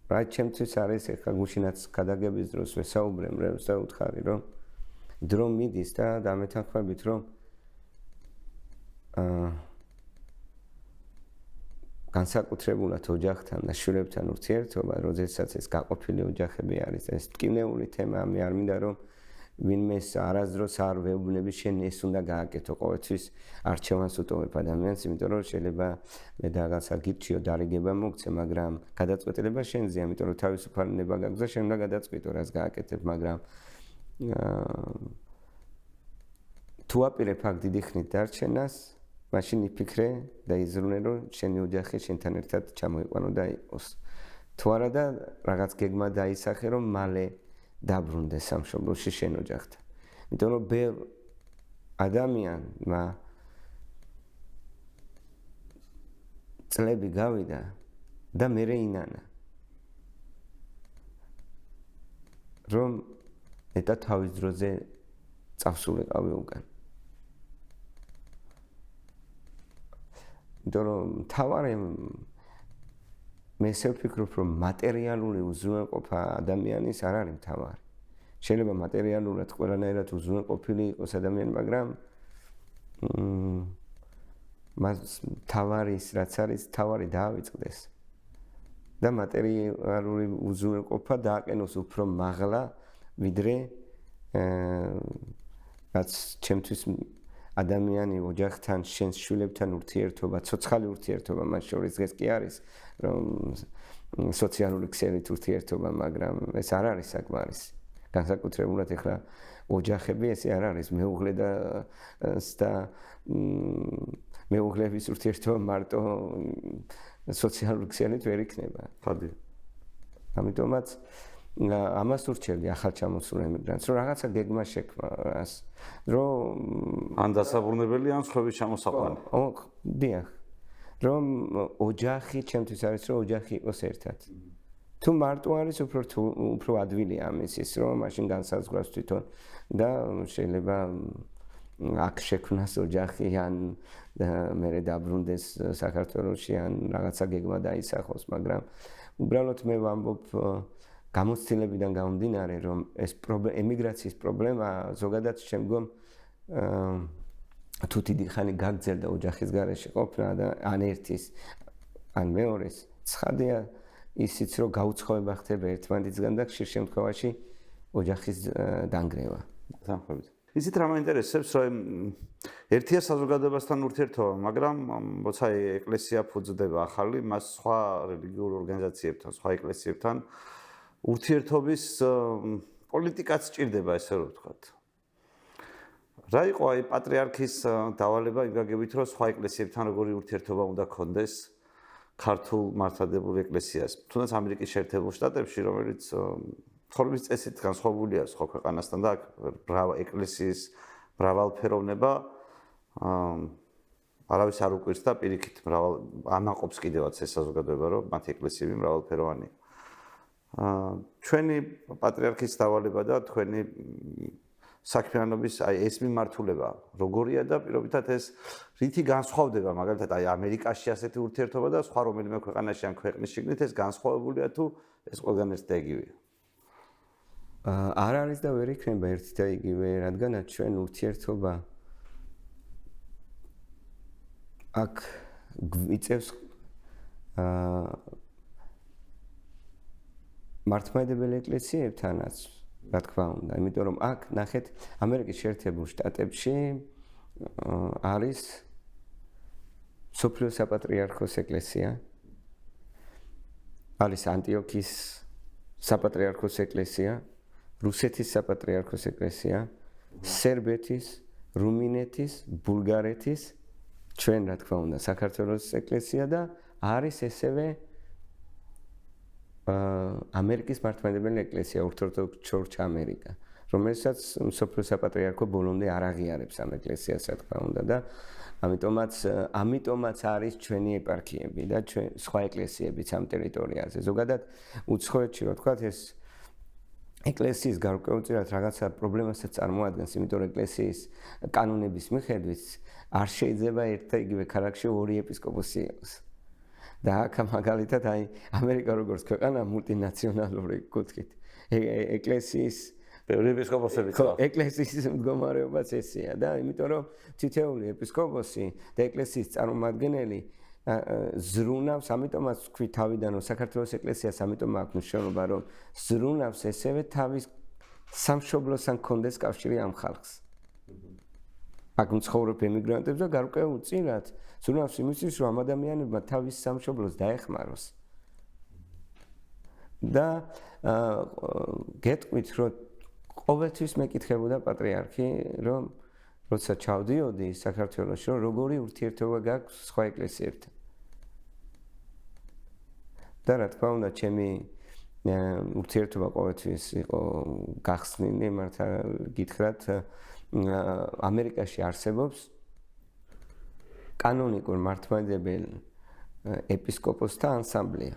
რა ჩემთვის არის ეხლა გუშინაც გადაგების დროს ვესაუბრեմ რევს და უთხარი რომ დრო მიდის და დამეთანხმებით რომ განსაკუთრებულად ოჯახთან და შვილებთან ურთიერთობა, როდესაც ეს გაყოფილი ოჯახები არის, ეს ტკივნეული თემა, მე არ მინდა რომ ვინმეს არასდროს არ ვეუბნები შენ ეს უნდა გააკეთო, ყოველთვის არჩევანს უტოვებ ადამიანს, იმიტომ რომ შეიძლება მე რაღაცა გირჩიო დარიგება მოგცე, მაგრამ გადაწყვეტილება შენზეა, იმიტომ რომ თავისუფალი ნება გაქვს და შენ უნდა გადაწყვიტო რას გააკეთებ, მაგრამ თუ აპირებ აქ დიდი ხნით დარჩენას, მაშინ იფიქრე და იზრუნე რომ შენი ოჯახი შენთან ერთად ჩამოიყვანო და იყოს. თუ არა და რაღაც გეგმა დაისახე რომ მალე დაბრუნდეს სამშობლოში შენ ოჯახთან. იმიტომ რომ ბევრ ადამიანმა წლები გავიდა და მერე ინანა. რომ ნეტა თავის დროზე წავსულიყავი უკან. იმიტომ რომ თავარი მე ესე ვფიქრობ, რომ მატერიალური უზრუნველყოფა ადამიანის არ არის მთავარი. შეიძლება მატერიალურად ყველანაირად უზრუნველყოფილი იყოს ადამიანი, მაგრამ მას თავარის რაც არის თავარი დაავიწყდეს და მატერიალური უზრუნველყოფა დააყენოს უფრო მაღლა ვიდრე რაც ჩემთვის ადამიანი ოჯახთან შენს შვილებთან ურთიერთობა ცოცხალი ურთიერთობა მათ შორის ეს კი არის რომ სოციალური ქსელით ურთიერთობა მაგრამ ეს არ არის საკმარისი განსაკუთრებულად ეხლა ოჯახები ესე არ არის მეუღლე და მეუღლების ურთიერთობა მარტო სოციალური ქსელით ვერ იქნება. ხადი. ამიტომაც ამას ურჩევდი ახალჩამოსულ ემიგრანტს, რომ რაღაცა გეგმა შექმნა, რომ ან დასაბრუნებელი, ან სხვების ჩამოსაყვანი. დიახ. რომ ოჯახი ჩემთვის არის, რომ ოჯახი იყოს ერთად. თუ მარტო არის, უფრო ადვილია ამის, რომ მაშინ განსაზღვრავს თვითონ და შეიძლება აქ შექმნას ოჯახი ან მერე დაბრუნდეს საქართველოში ან რაღაცა გეგმა დაისახოს, მაგრამ უბრალოდ მე ვამბობ გამოცდილებიდან გამომდინარე, რომ ეს ემიგრაციის პრობლემა ზოგადად შემდგომ თუ დიდი ხანი გაგრძელდა ოჯახის გარეშე ყოფნა და ან ერთის ან მეორეს, ცხადია ისიც რომ გაუცხოება ხდება ერთმანეთისგან და ხშირ შემთხვევაში ოჯახის დანგრევა. სამხებით. ისიც რა მაინტერესებს, რომ ერთია საზოგადოებასთან ურთიერთობა, მაგრამ როცა ეკლესია ფუძდება ახალი, მას სხვა რელიგიურ ორგანიზაციებთან, სხვა ეკლესიებთან ურთიერთობის პოლიტიკაც სჭირდება, ესე რომ ვთქვათ. რა იყო აი პატრიარქის დავალება იმ გაგებით, რომ სხვა ეკლესიებთან როგორი ურთიერთობა უნდა ქონდეს ქართულ მართლმადიდებლურ ეკლესიას, თუნდაც ამერიკის შეერთებულ შტატებში, რომელიც ცხოვრების წესით განსხვავებულია სხვა ქვეყანასთან და ეკლესიის მრავალფეროვნება არავის არ უკვირს და პირიქით ამაყობს კიდევაც ეს საზოგადოება, რომ მათი ეკლესიები მრავალფეროვანია. ჩვენი პატრიარქის დავალება და თქვენი საქმიანობის აი ეს მიმართულება როგორია და პირობითად ეს რითი განსხვავდება მაგალითად აი ამერიკაში ასეთი ურთიერთობა და სხვა რომელიმე ქვეყანაში ან ქვეყნის შიგნით ეს განსხვავებულია თუ ეს ყველგან ერთ და იგივეა. არ არის და ვერ იქნება ერთი და იგივე, რადგანაც ჩვენ ურთიერთობა აქ გვიწევს მართლმადიდებელი ეკლესიებთანაც, რა თქმა უნდა, იმიტომ რომ აქ ნახეთ ამერიკის შეერთებულ შტატებში არის სოფლიო საპატრიარქოს ეკლესია, არის ანტიოქის საპატრიარქოს ეკლესია, რუსეთის საპატრიარქოს ეკლესია, სერბეთის, რუმინეთის, ბულგარეთის, ჩვენ რა თქმა უნდა, საქართველოს ეკლესია და არის ესევე ამერიკის მართლმადიდებელი ეკლესია, Orthodox Church America, რომელსაც მსოფლიო საპატრიარქო ბოლომდე არ აღიარებს ამ ეკლესიას, რა თქმა უნდა და ამიტომაც არის ჩვენი ეპარქიები და ჩვენ სხვა ეკლესიებიც ამ ტერიტორიაზე. ზოგადად უცხოეთში რა თქვა ეს ეკლესიის გარკვეულწილად რაღაცა პრობლემასაც წარმოადგენს, იმიტომ რომ ეკლესიის კანონების მიხედვით არ შეიძლება ერთ და იგივე ქალაქში ორი ეპისკოპოსი იყოს. და აქ მაგალითად აი ამერიკა როგორც ქვეყანა მულტინაციონალური კუთხით ეკლესიის ბევრი ეპისკოპოსები ყავს. ეკლესიის მდგომარეობაც ესეა და იმიტომ რომ თითოეული ეპისკოპოსი და ეკლესიის წარმომადგენელი ზრუნავს, ამიტომაც თქვი თავიდან რომ საქართველოს ეკლესიას ამიტომ აქვს მნიშვნელობა რომ ზრუნავს ესევე თავის სამშობლოსთან კონდეს კავშირი ამ ხალხს. აქ მცხოვრებ ემიგრანტებს და გარკვეულწილად ზრუნავს იმისთვის რომ ამ ადამიანებმა თავის სამშობლოს დაეხმაროს. და გეტყვით რომ ყოველთვის მეკითხებოდა პატრიარქი რომ როცა ჩავდიოდი საქართველოში რომ როგორი ურთიერთობა გაქვს სხვა ეკლესიებთან. და რა თქმა უნდა ჩემი ურთიერთობა ყოველთვის იყო გახსნილი, მართლა გითხრათ ამერიკაში არსებობს კანონიკურ მართლმადიდებელ ეპისკოპოსთა ანსამბლია.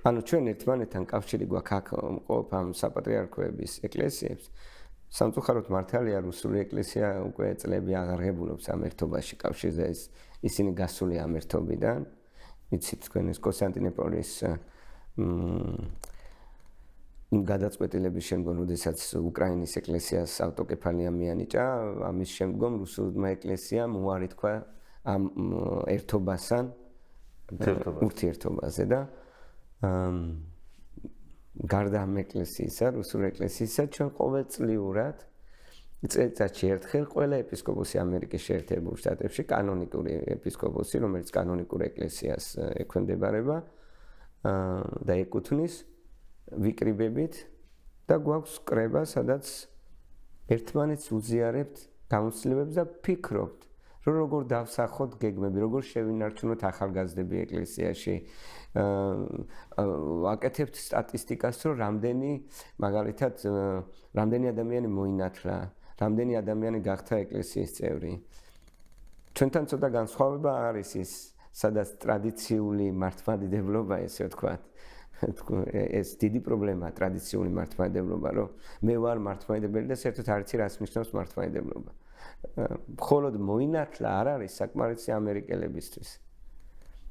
ანუ ჩვენ ერთმანეთთან კავშირი გვაქვს აქ მყოფ ამ საპატრიარქოების ეკლესიებს. სამწუხაროდ მართალია რუსული ეკლესია უკვე წლები აღარღებულობს ამ ერთობაში კავშირზე ისინი გასული ამ ერთობიდან. იცით თქვენ ეს კონსტანტინოპოლის იმ გადაწყვეტილების შემდგომ, როდესაც უკრაინის ეკლესიას ავტოკეფალია მიანიჭა, ამის შემდგომ რუსულმა ეკლესიამ უარი თქვა ამ ერთობასთან, ურთიერთობაზე და გარდა ამ ეკლესიისა, რუსულ ეკლესიისა, ჩვენ ყოველწლიურად წელიწადში ერთხელ ყველა ეპისკოპოსი ამერიკის შეერთებულ შტატებში, კანონიკური ეპისკოპოსი, რომელიც კანონიკურ ეკლესიას ექვემდებარება და ეკუთვნის ვიკრიბებით და გვაქვს კრება, სადაც ერთმანეთს უზიარებთ გამოცდილებებს და ფიქრობთ, რომ როგორ დავსახოთ გეგმები, როგორ შევინარჩუნოთ ახალგაზრდები ეკლესიაში. ვაკეთებთ სტატისტიკას, რომ მაგალითად, რამდენი ადამიანი მოინათლა, რამდენი ადამიანი გახდა ეკლესიის წევრი. ჩვენთან ცოტა განსხვავება არის ის, სადაც ტრადიციული მართლმადიდებლობა, ესე ვთქვათ, ეს დიდი პრობლემაა ტრადიციული მართლმადიდებლობა, რომ მე ვარ მართლმადიდებელი და საერთოდ არ იცი რას ნიშნავს მართლმადიდებლობა. მხოლოდ მოინათლა არ არის საკმარისი ამერიკელებისთვის.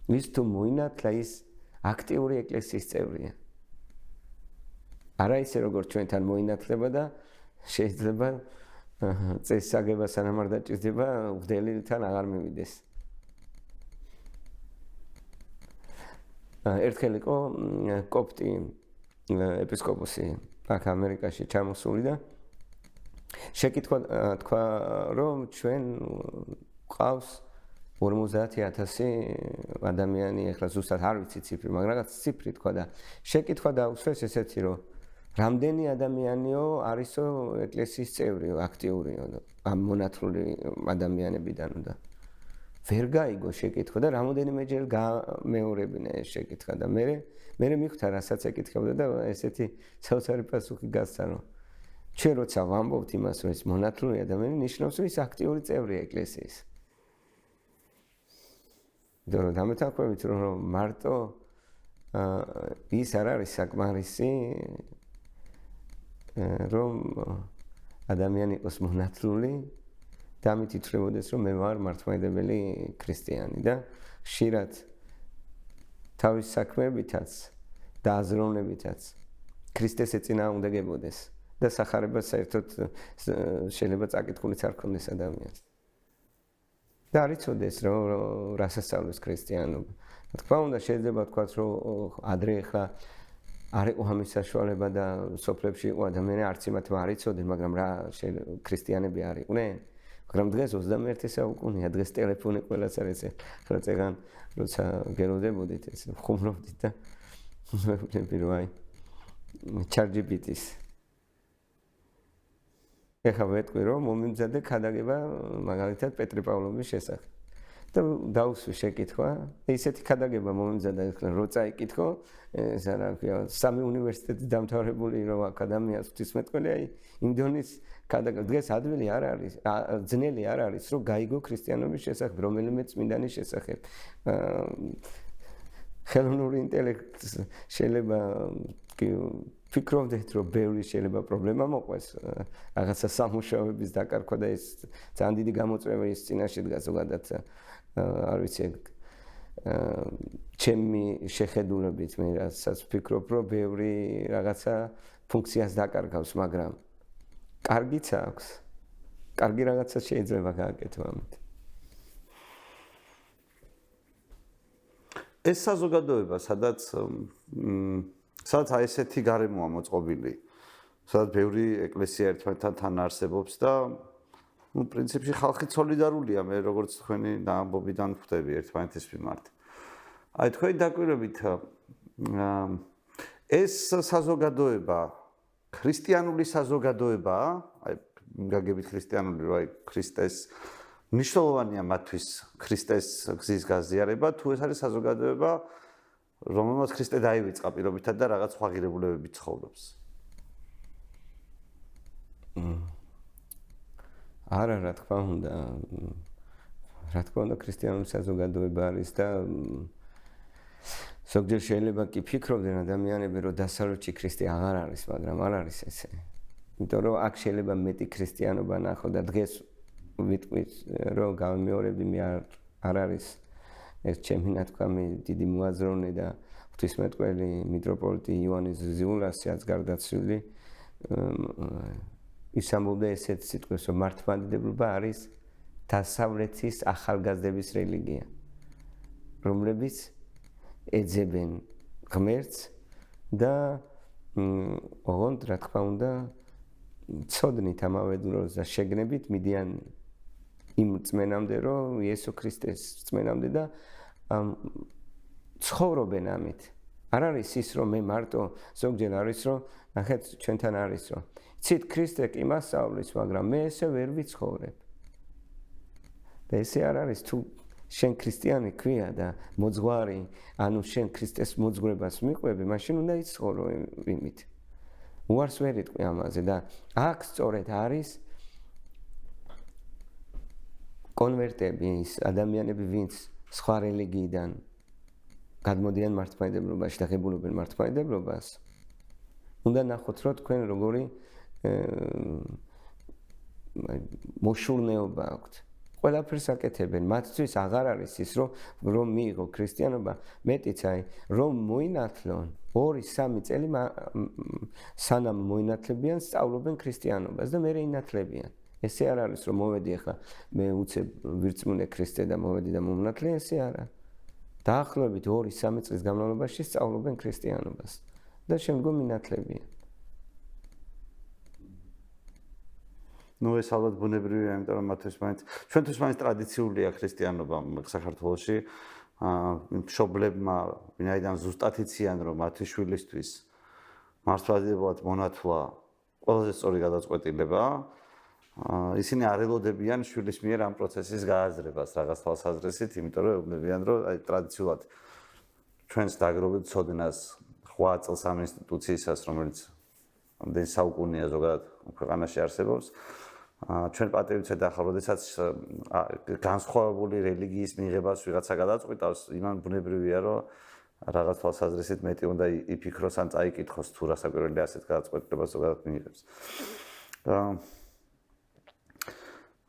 ვის თუ მოინათლა, ის აქტიური ეკლესიის წევრია. არა ისე როგორც ჩვენთან მოინათლება და შეიძლება წესსაგება სანამ არ დაჭირდება, უხდელიდან აღარ მივიდეს. ერთხელ იყო კოპტი ეპისკოპოსი აქ ამერიკაში ჩამოსული და შეკითხვა თქვა, რომ ჩვენ ყავს 50,000 ადამიანი, ეხლა ზუსტად არ ვიცი ციფრი, მაგრამ რაღაც ციფრი თქვა და შეკითხვა დაუსვეს ესეთი, რომ რამდენი ადამიანიო არისო ეკლესიის წევრი, აქტიურიო ამ მონათლული ადამიანებიდან და ვერ გაიგო შეკითხვა და რამოდენიმეჯერ გამეორებინა ეს შეკითხვა და მე მიხვდა რასაც ეკითხებოდა და ესეთი საოცარი პასუხი გასცა, რომ ჩვენ როცა ვამბობთ იმას, რომ ეს მონათლული ადამიანი ნიშნავს, რომ ის აქტიური წევრია ეკლესიის. და დამეთანხმებით, რომ მარტო ის არ არის საკმარისი, რომ ადამიანი იყოს მონათლული და ამით ითვლებოდეს, რომ მე ვარ მართლმადიდებელი ქრისტიანი და ხშირად თავის საქმეებითაც და აზროვნებითაც ქრისტეს ეწინააღმდეგებოდეს და სახარება საერთოდ შეიძლება წაკითხულიც არ ქონდეს ადამიანს. და არ იცოდეს, რომ რას ასწავლის ქრისტიანობა. თქმა უნდა, შეიძლება ვთქვათ, რომ ადრე ახლა არ იყო ამის საშუალება და სოფლებში იყო ადამიანი, არც იმათ არ იცოდნენ, მაგრამ რა ქრისტიანები არ იყვნენ. მაგრამ დღეს 21 საუკუნეა, დღეს ტელეფონი ყველას არის. ახლა წეგან როცა გელოდებოდით, ეს ხუმრობდით და ვეუბნები, რომ აი ChatGPT-ს ეხლა ვეტყვი, რომ მომიმზადე ქადაგება მაგალითად პეტრე პავლოვის შესახებ. და დაუსვი შეკითხვა, ისეთი ქადაგება მომიმზადა, ეხლა რო წაიკითხო, ეს არა ქვია, სამი უნივერსიტეტის დამთავრებული რო აკადემიას ღვთისმეტყველი, აი იმ დონის ქადაგება დღეს ადვილი არ არის, ძნელი არ არის, რომ გაიგო ქრისტიანობის შესახებ, რომელიმე წმინდანის შესახებ. ხელოვნური ინტელექტს შეიძლება ფიქრობდეთ, რომ ბევრი შეიძლება პრობლემა მოყვეს, რაღაცა სამუშაოების დაკარგვა და ეს ძალიან დიდი გამოწვევა ის წინაშე დგას ზოგადად, არ ვიცი, ჩემი შეხედულებით მე რასაც ვფიქრობ, რომ ბევრი რაღაცა ფუნქციას დაკარგავს, მაგრამ კარგიც აქვს. კარგი რაღაცა შეიძლება გააკეთო ამით. ეს საზოგადოება, სადაც აი ესეთი გარემოა მოწყობილი, სადაც ბევრი ეკლესია ერთმანეთთან თან არსებობს და პრინციპში ხალხი სოლიდარულია, მე როგორც თქვენი ამბობიდან ხვდები ერთმანეთის მიმართ. აი თქვენი დაკვირვებით ეს საზოგადოება ქრისტიანული საზოგადოებაა, აი გაგებით ქრისტიანული, რომ აი ქრისტეს მნიშვნელოვანია მათთვის ქრისტეს გზის გაზიარება, თუ ეს არის საზოგადოება, რომელმაც ქრისტე დაივიწყა პირობითად და რაღაც სხვა ღირებულებებით ცხოვრობს. არა, რა თქმა უნდა. რა თქმა უნდა, ქრისტიანული საზოგადოება არის და ზოგჯერ შეიძლება კი ფიქრობდნენ ადამიანები, რომ დასავლეთში ქრისტე აღარ არის, მაგრამ არ არის ესე. იმიტომ რომ აქ შეიძლება მეტი ქრისტიანობა ნახო და დღეს ვიტყვით, რომ გამეორები მე არ არის ეს ჩემი ნათქვამი დიდი მოაზროვნე და ღვთისმეტყველი მიტროპოლიტი ივანე ზიზულასიაც გარდაცვლილი ის ამბობდა ესეთ სიტყვებს, რომ მართლმადიდებლობა არის დასავლეთის ახალგაზრდების რელიგია, რომლებიც ეძებენ ღმერთს და ოღონდ რა თქმა უნდა ცოდნით ამავე დროს და შეგნებით მიდიან იმ წმენამდე, რომ იესო ქრისტეს წმენამდე და ცხოვრობენ ამით. არ არის ის, რომ მე მარტო ზოგჯერ არის, რომ ნახეთ ჩვენთან არის, რომ ცით ქრისტე კი მასწავლის, მაგრამ მე ესე ვერ ვიცხოვრებ. და ესე არ არის, თუ შენ ქრისტიანი ქვია და მოძღვარი, ანუ შენ ქრისტეს მოძღვრებას მიყვები, მაშინ უნდა იცხოვრო იმით. უარს ვერ იტყვი ამაზე და აქ სწორედ არის კონვერტები, ის ადამიანები, ვინც სხვა რელიგიიდან გადმოდიან მართლმადიდებლობაში და ღებულობენ მართლმადიდებლობას, უნდა ნახოთ, რომ თქვენ როგორი მოშურნეობა აქვთ. ყველაფერს აკეთებენ, მათთვის აღარ არის ის, რომ მიიღო ქრისტიანობა, მეტიც აი, რომ მოინათლონ 2-3 წელი სანამ მოინათლებიან, სწავლობენ ქრისტიანობას და მერე ინათლებიან. ესე არ არის, რომ მოვედი ახლა მე უცებ ვირწმუნე ქრისტე და მოვედი და მომნათლე, ესე არა. დაახლოებით 2-3 წლის განმავლობაში სწავლობენ ქრისტიანობას და შემდგომ ინათლებიან. ნუ ეს ალბათ ბუნებრივია, იმიტომ რომ ჩვენთვის მაინც ტრადიციულია ქრისტიანობა საქართველოში. მშობლებმა ვინაიდან ზუსტად იციან, რომ მათი შვილისთვის მართლმადიდებლად მონათლა ყველაზე სწორი გადაწყვეტილება, ისინი არ ელოდებიან შვილის მიერ ამ პროცესის გააზრებას რაღაც თვალსაზრისით, იმიტომ რომ ეუბნებიან, რომ აი ტრადიციულად ჩვენს დაგროვებულ ცოდნას 8 წელს ამ ინსტიტუციისას, რომელიც ამდენი საუკუნეა ზოგადად ქვეყანაში არსებობს, ჩვენ პატრიოტებად ახლა როდესაც განსხვავებული რელიგიის მიღებას ვიღაცა გადაწყვიტავს, იმან ბუნებრივია, რომ რაღაც თვალსაზრისით მეტი უნდა იფიქროს ან წაიკითხოს თუ რასაკვირველია ასეთ გადაწყვეტილებას ზოგადად მიიღებს.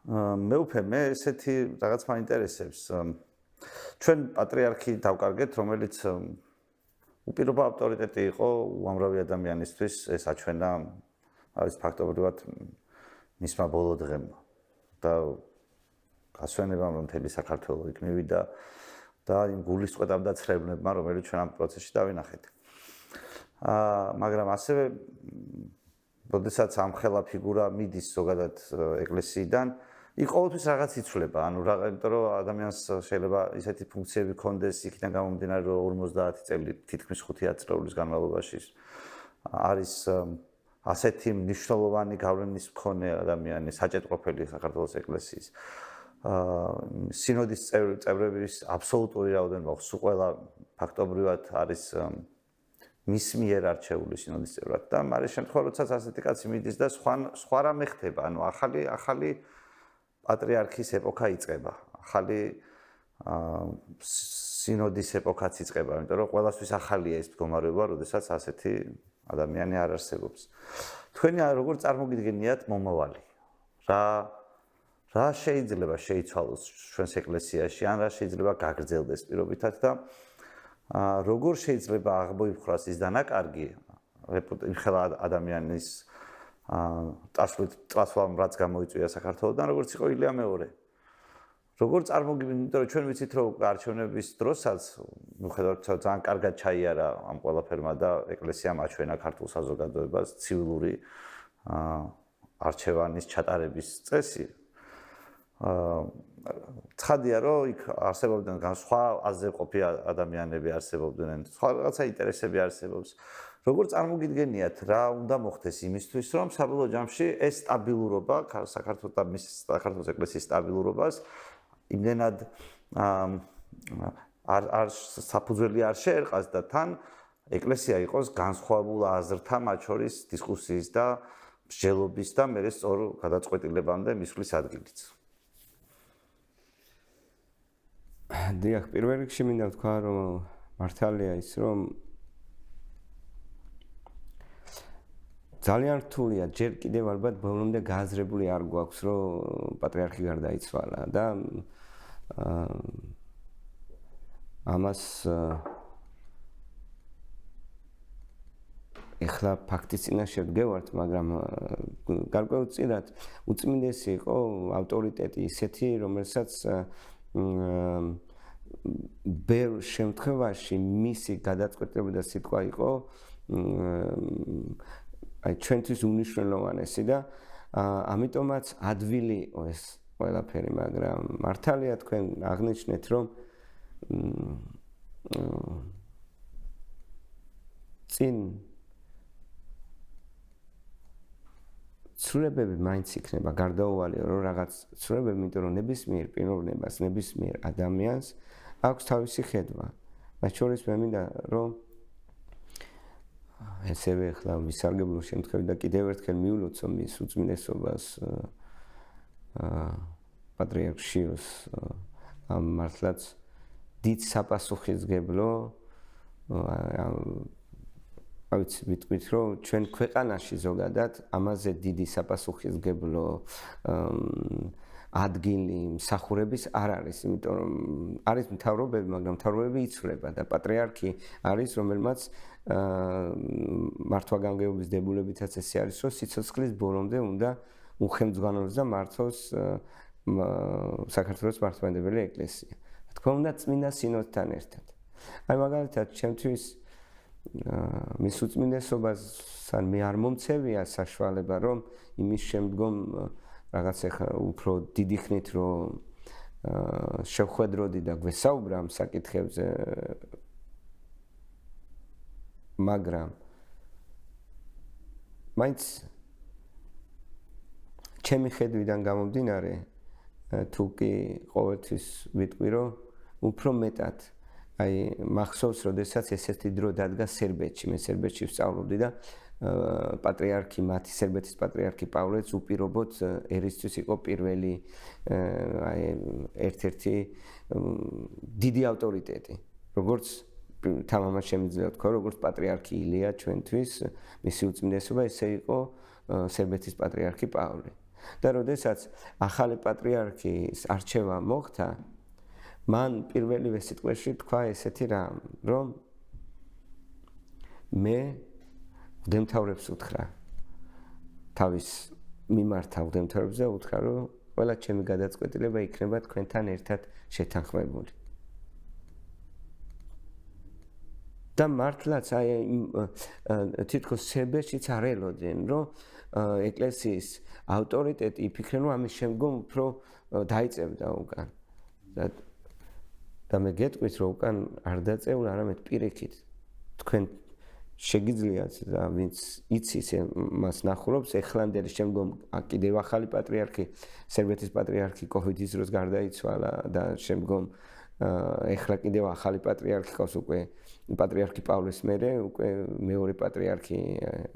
მე ესეთი რაღაც მაინტერესებს. ჩვენ პატრიარქი დავკარგეთ, რომელიც უპირობო ავტორიტეტი იყო უამრავი ადამიანისთვის, ეს აჩვენა არის ფაქტობრივად მისმა ბოლო დღემ და გასვენებამ, რომ მთელი საქართველო იქ მივიდა და იმ გულისწყეტამ და ცრებლებმა, რომელიც ჩვენ ამ პროცესში დავინახეთ. მაგრამ ასევე როდესაც ამხელა ფიგურა მიდის ზოგადად ეკლესიიდან, იქ ყოველთვის რაღაც იცვლება, ანუ იმიტომ რომ ადამიანს შეიძლება ისეთი ფუნქციები ჰქონდეს, იქიდან გამომდინარე, რომ 50 წელი, თითქმის 5 წლების განმავლობაში არის ასეთი მნიშვნელოვანი გავლენის მქონე ადამიანი, საჭეტყოფელი საქართველოს ეკლესიის. სინოდის წევრების აბსოლუტური რაოდენობა, სულ ყველა ფაქტობრივად არის მის მიერ არჩეული სინოდის წევრად და მაგრამ შემთხვევაში, როდესაც ასეთი კაცი მიდის და სხვა რამე ხდება, ანუ ახალი პატრიარქის ეპოქა იწყება, ახალი სინოდის ეპოქაც იწყება, იმიტომ რომ ყველასთვის ახალია ეს მდგომარეობა, როდესაც ასეთი ადამიანი არ არსებობს. თქვენი როგორ წარმოგიდგენიათ მომავალი? რა შეიძლება შეიცვალოს ჩვენს ეკლესიაში, ან რა შეიძლება გაგრძელდეს პირობითად და როგორ შეიძლება აღმოიფხვრას ის დანაკარგი ხელა ადამიანის წასვლამ, რაც გამოიწვია საქართველოდან, როგორც იყო ილია მეორე. როგორ წარმოგიდგენთ, იმიტომ რომ ჩვენ ვიცით, რომ არჩევნების დროსაც, მიუხედავად ძალიან კარგად ჩაიარა ამ ყველაფერმა და ეკლესიამ აჩვენა ქართულ საზოგადოებას ცივილური არჩევანის ჩატარების წესი. ცხადია, რომ იქ არსებობდნენ სხვა აზრყოფი ადამიანები არსებობდნენ, სხვა რაღაცა ინტერესები არსებობს. როგორ წარმოგიდგენიათ, რა უნდა მოხდეს იმისთვის, რომ საბოლოო ჯამში ეს სტაბილურობა, საქართველოს და მის საქართველოს ეკლესიის სტაბილურობას იმდენად არ საფუძველი არ შეერყას და თან ეკლესია იყოს განსხვავებულ აზრთა, მათ შორის დისკუსიის და მსჯელობის და მერე სწორ გადაწყვეტილებამდე მისვლის ადგილიც. დიახ, პირველ რიგში მინდა ვთქვა, რომ მართალია ის, რომ ძალიან რთულია, ჯერ კიდევ ალბათ ბოლომდე გააზრებული არ გვაქვს, რომ პატრიარქი გარდაიცვალა და ამას ეხლა ფაქტის წინაშე ვდგევართ, მაგრამ გარკვეულწილად უწმინდესი იყო ავტორიტეტი ისეთი, რომელსაც ბევრ შემთხვევაში მისი გადაწყვეტილება და სიტყვა იყო აი ჩვენთვის უნიშნელოვანესი და ამიტომაც ადვილი იყო ეს ყველაფერი, მაგრამ მართალია თქვენ აღნიშნეთ, რომ წინ ცვლილებები მაინც იქნება გარდაუვალია, რომ რაღაც ცვლილებები, იმიტომ რომ ნებისმიერ პიროვნებას, ნებისმიერ ადამიანს აქვს თავისი ხედვა. მათ შორის მე მინდა რომ ესევე ახლა ვისარგებლო შემთხვევით და კიდევ ერთხელ მივლოცო მის უწმინდესობას პატრიარქ შიოს ამ მართლაც დიდ საპასუხისმგებლო ავიც ვიტყვით რომ ჩვენ ქვეყანაში ზოგადად ამაზე დიდი საპასუხისმგებლო ადგილი მსახურების არ არის, იმიტომ რომ არის მთავრობები, მაგრამ მთავრობები იცვლება და პატრიარქი არის, რომელმაც მართვა-გამგეობის დებულებითაც ესე არის, რომ სიცოცხლის ბოლომდე უნდა უხელმძღვანელოს და მართოს საქართველოს მართლმადიდებელი ეკლესია. თქმა უნდა, წმინდა სინოდთან ერთად. აი მაგალითად, ჩემთვის მის უწმინდესობასთან მე არ მომცევია საშუალება, რომ იმის შემდგომ რაღაც ახლა უფრო დიდი ხნით რომ შევხვედროდი და გვესაუბრა ამ საკითხებზე, მაგრამ მაინც ჩემი ხედვიდან გამომდინარე თუ კი ყოველთვის ვიტყვი რომ უფრო მეტად აი მახსოვს როდესაც ესეთი დრო დადგა სერბეთში, მე სერბეთში ვსწავლობდი და პატრიარქი მათი სერბეთის პატრიარქი პავლეც უპირობოდ ერისთვის იყო პირველი აი ერთ-ერთი დიდი ავტორიტეტი, როგორც თამამად შემიძლია თქვა, როგორც პატრიარქი ილია ჩვენთვის, მისი უწმინდესობა ესე იყო სერბეთის პატრიარქი პავლე. და როდესაც ახალი პატრიარქის არჩევა მოხდა, მან პირველივე სიტყვაში თქვა ესეთი რამ, რომ მე მდემთავრებს უთხრა, თავის მიმართა მდემთავრებზე უთხრა, რომ ყველა ჩემი გადაწყვეტილება იქნება თქვენთან ერთად შეთანხმებული. და მართლაც აი თითქოს სერბეთშიც არ ელოდნენ, რომ ეკლესიის ავტორიტეტი იფიქრენ, რომ ამის შემდგომ უფრო დაიწევდა უკან. და მე გეტყვით, რომ უკან არ დაწეულა, არამედ პირიქით. თქვენ შეგიძლიათ და ვინც იცის მას ნახულობს, ეხლანდელი შემდგომ კიდევ ახალი პატრიარქი, სერბეთის პატრიარქი კოვილდის დროს გარდაიცვალა და შემდგომ ეხლა კიდევ ახალი პატრიარქი ყავს უკვე პატრიარქი პავლეს მერე, უკვე მეორე პატრიარქი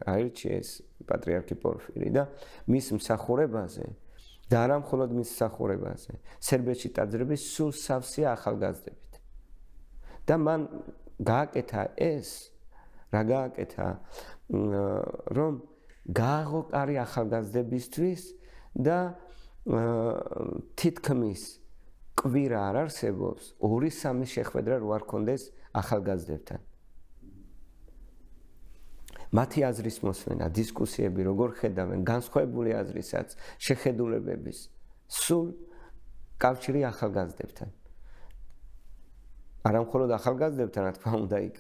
აირჩიეს, პატრიარქი პორფირი და მის მსახურებაზე და არა მხოლოდ მის მსახურებაზე, სერბეთში ტაძრების სულ სავსეა ახალგაზრდებით. და მან გააკეთა ეს, რა გააკეთა, რომ გააღო კარი ახალგაზრდებისთვის და თითქმის კვირა არ არსებობს, 2-3 შეხვედრა რო არ ქონდეს ახალგაზრდებთან. მათი აზრის მოსმენა, დისკუსიები როგორ ხედავენ, განსხვავებული აზრისაც, შეხედულებების, სულ კავშირი ახალგაზრდებთან. არა მხოლოდ ახალგაზრდებთან, რა თქმა უნდა, იქ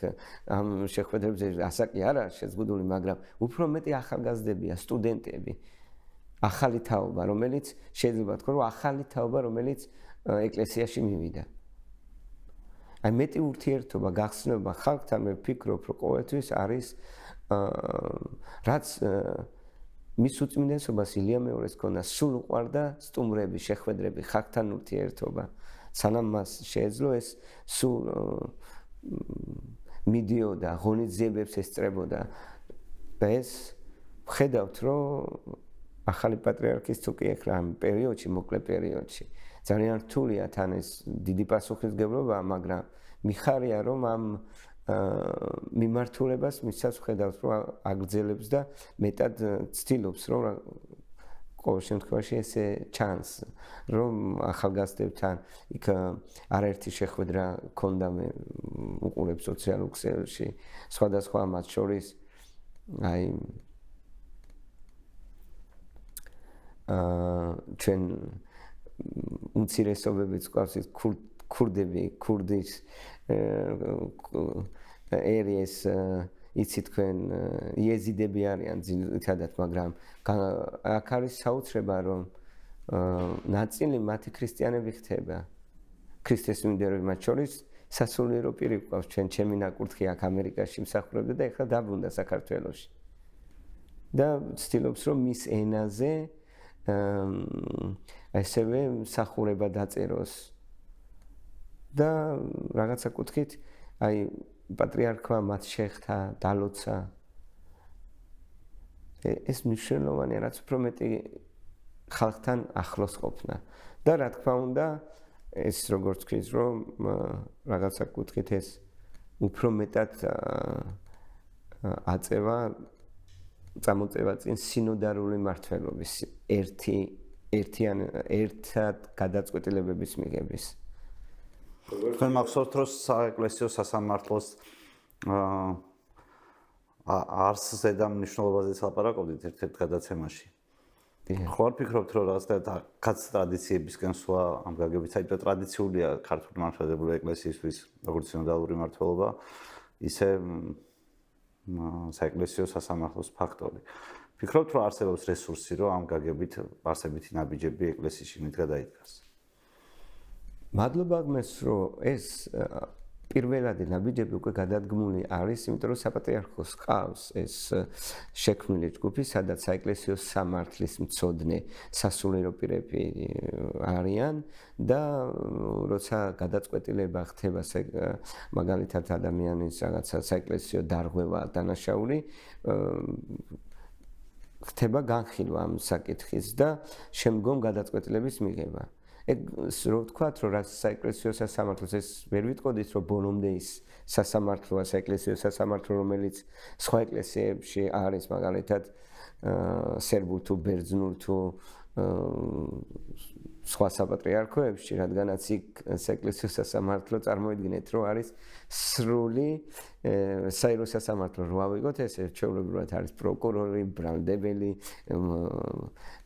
ამ შეხვედრებზე ასაკი არ არის შეზღუდული, მაგრამ უფრო მეტი ახალგაზრდებია, სტუდენტები, ახალი თაობა, რომელიც შეიძლება თქვა, რომ ახალი თაობა, რომელიც ეკლესიაში მივიდა. აი მეტი ურთიერთობა, გახსნება ხალხთან, მე ვფიქრობ, რომ ყოველთვის არის რაც მის უწმინდესობას ილია მეორეს ქონდა, სულ უყვარდა სტუმრები, შეხვედრები, ხალხთან ურთიერთობა. სანამ მას შეეძლო ეს სულ მიდიოდა, ღონისძიებებს ესწრებოდა და ეს ვხედავთ, რომ ახალი პატრიარქის თუ კი ეხლა ამ პერიოდში, მოკლე პერიოდში ძალიან რთულია თან ეს დიდი პასუხისმგებლობა, მაგრამ მიხარია, რომ ამ მიმართულებას მისაც ვხედავთ, რომ აგრძელებს და მეტად ცდილობს, რომ ყოველ შემთხვევაში ესე ჩანს, რომ ახალგაზრდებთან იქ არაერთი შეხვედრა ქონდა, მე უყურებ სოციალურ ქსელში, სხვადასხვა მათ შორის აი ჩვენ უმცირესობებიც ყავს ქურდები, ქურდის ერის იცი თქვენ იეზიდები არიან ძირითადად, მაგრამ აქ არის საოცრება, რომ ნაწილი მათი ქრისტიანები ხდება. ქრისტეს მიმდევრები მათ შორის სასულიერო პირი ყავს, ჩემი ნაკურთხი აქ ამერიკაში მსახურობდა და ეხლა დაბრუნდა საქართველოში. და ცდილობს, რომ მის ენაზე ასევე მსახურება დაწეროს. და რაღაცა კუთხით, აი პატრიარქმა მათ შეხვდა, დალოცა. ეს მნიშვნელოვანია, რაც უფრო მეტი ხალხთან ახლოს ყოფნა. და რა თქმა უნდა, ეს როგორც თქვით, რომ რაღაცა კუთხით ეს უფრო მეტად აწევა წამოწევა წინ სინოდარული მართლობის ერთად გადაწყვეტილებების მიღების. თქვენ მახსოვთ, რომ საეკლესიო სასამართლოს არსზე და მნიშვნელობაზე ლაპარაკობდით ერთ-ერთ გადაცემაში. ხო არ ფიქრობთ, რომ რაღაც ტრადიციებისკენ სვა ამ გაგებით, საერთოდ ტრადიციულია ქართული მართლმადიდებლური ეკლესიისთვის, როგორც სინოდალური მართლობა, ისე საეკლესიო სასამართლოს ფაქტორი. ფიქრობთ, რომ არსებობს რესურსი, რომ ამ გაგებით არსებითი ნაბიჯები ეკლესიის შიგნით გადაიდგას? მადლობა გმეს, რომ ეს პირველადი ნაბიჯები უკვე გადადგმული არის, იმიტომ რომ საპატრიარქოს ყავს ეს შექმნილი ჯგუფი, სადაც საეკლესიო სამართლის მცოდნე სასულიერო პირები არიან და როცა გადაწყვეტილება ხდება მაგალითად ადამიანის რაღაცა საეკლესიო დარღვევა დანაშაული ხდება განხილვა ამ საკითხის და შემდგომ გადაწყვეტილების მიღება. რო ვთქვათ, რომ რაც საეკლესიო სასამართლოს ეს ვერ ვიტყოდით, რომ ბოლომდე ის სასამართლოა, საეკლესიო სასამართლო, რომელიც სხვა ეკლესიებში არის, მაგალითად სერბულ თუ ბერძნულ თუ სხვა საპატრიარქოებში, რადგანაც იქ საეკლესიო სასამართლო წარმოიდგინეთ, რომ არის სრული საერო სასამართლო, რო ავიღოთ ეს ჩვეულებრივად არის პროკურორი, ბრალდებელი,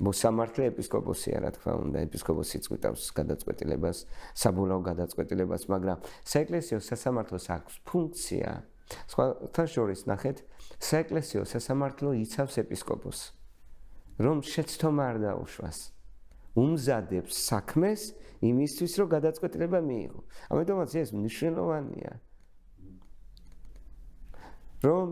მოსამართლე ეპისკოპოსია, რა თქმა უნდა, ეპისკოპოსი წყვიტავს გადაწყვეტილებას, საბოლოო გადაწყვეტილებას, მაგრამ საეკლესიო სასამართლოს აქვს ფუნქცია. სხვათა შორის ნახეთ, საეკლესიო სასამართლო იცავს ეპისკოპოსს, რომ შეცდომა არ დაუშვას. უმზადებს საქმეს იმისთვის, რომ გადაწყვეტილება მიიღო. ამიტომაც ეს მნიშვნელოვანია. რომ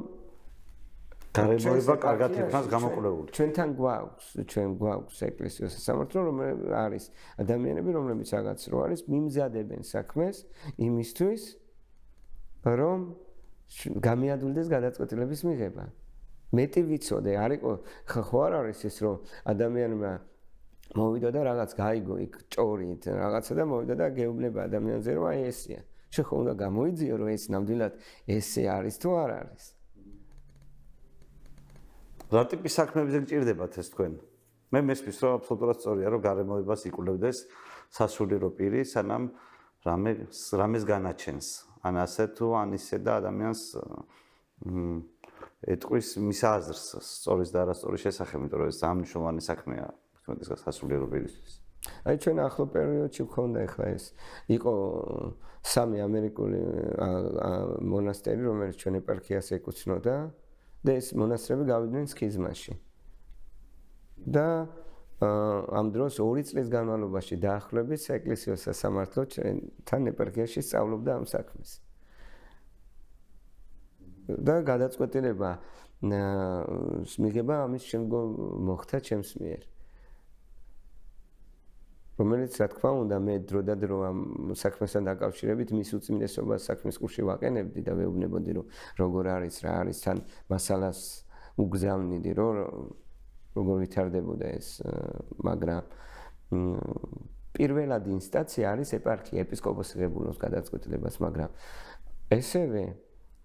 გარემოება კარგად იქნას გამოკვლეული. ჩვენთან გვაქვს საეკლესიო სასამართლო, რომელიც არის ადამიანები, რომლებიც რაღაც რო არის, მიმზადებენ საქმეს იმისთვის, რომ გამიადვილდეს გადაწყვეტილების მიღება. მეტი ვიცოდე, ხო არ არის ის, რომ ადამიანმა მოვიდა და რაღაც გაიგო იქ ჭორით, რაღაცა და მოვიდა და გეუბნება ადამიანზე, რომ აი ესეა. შეხო უნდა გამოიძიო, რომ ეს ნამდვილად ესე არის თუ არ არის. რა ტიპის საქმეებზე გჭირდებათ ეს თქვენ? მე მესმის, რომ აბსოლუტურად სწორია, რომ გარემოებას იკვლევდეს სასულიერო პირი, სანამ რამეს განაჩენს. ან ასე თუ ან ისე და ადამიანს ეტყვის მის აზრს სწორის და არასწორის შესახებ, იმიტომ რომ ეს ძალიან მნიშვნელოვანი საქმეა, თუმცა სასულიერო პირისთვის. აი ჩვენ ახლო პერიოდში ვქონდა ახლა ეს იყო სამი ამერიკული მონასტერი, რომელიც ჩვენ ეპარქიას ეკუთვნოდა და ეს მონასტრები გავიდნენ სქიზმაში. და ამ დროს 2 წლის განმავლობაში დაახლოებით საეკლესიო სასამართლო ჩვენთან ეპარქიაში სწავლობდა ამ საქმეს. და გადაწყვეტილება მიღება ამის შემდგომ მოხდა ჩემს მიერ. რომელიც რა თქმა უნდა მე დროდადრო ამ საქმესთან დაკავშირებით მის უწმინდესობას საქმის კურსში ვაყენებდი და ვეუბნებოდი რომ როგორ არის რა არის თან მასალას უგზავნიდი რომ როგორ ვითარდებოდა ეს მაგრამ პირველადი ინსტანცია არის ეპარქია ეპისკოპოსი ღებულობს გადაწყვეტილებას მაგრამ ესევე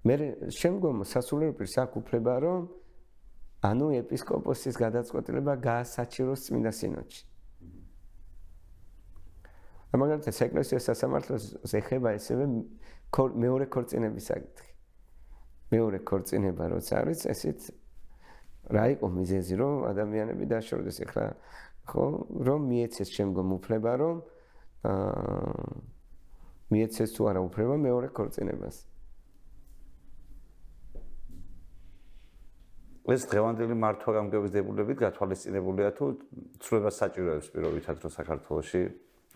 მე შემდგომ სასულიერო პირს აქვს უფლება რომ ანუ ეპისკოპოსის გადაწყვეტილება გაასაჩივროს წმინდა სინოდში. მაგალითად საეკლესიო სასამართლოს ეხება ესევე მეორე ქორწინების საკითხი. მეორე ქორწინება როცა არის, ესეც რა იყო მიზეზი რომ ადამიანები დაშორდეს ეხლა ხო რომ მიეცეს შემდგომ უფლება რომ მიეცეს თუ არა უფლება მეორე ქორწინებას ეს დღევანდელი მართვა-გამგეობის დებულებით გათვალისწინებულია თუ ცვლილებას საჭიროებს პირობითად რომ საქართველოში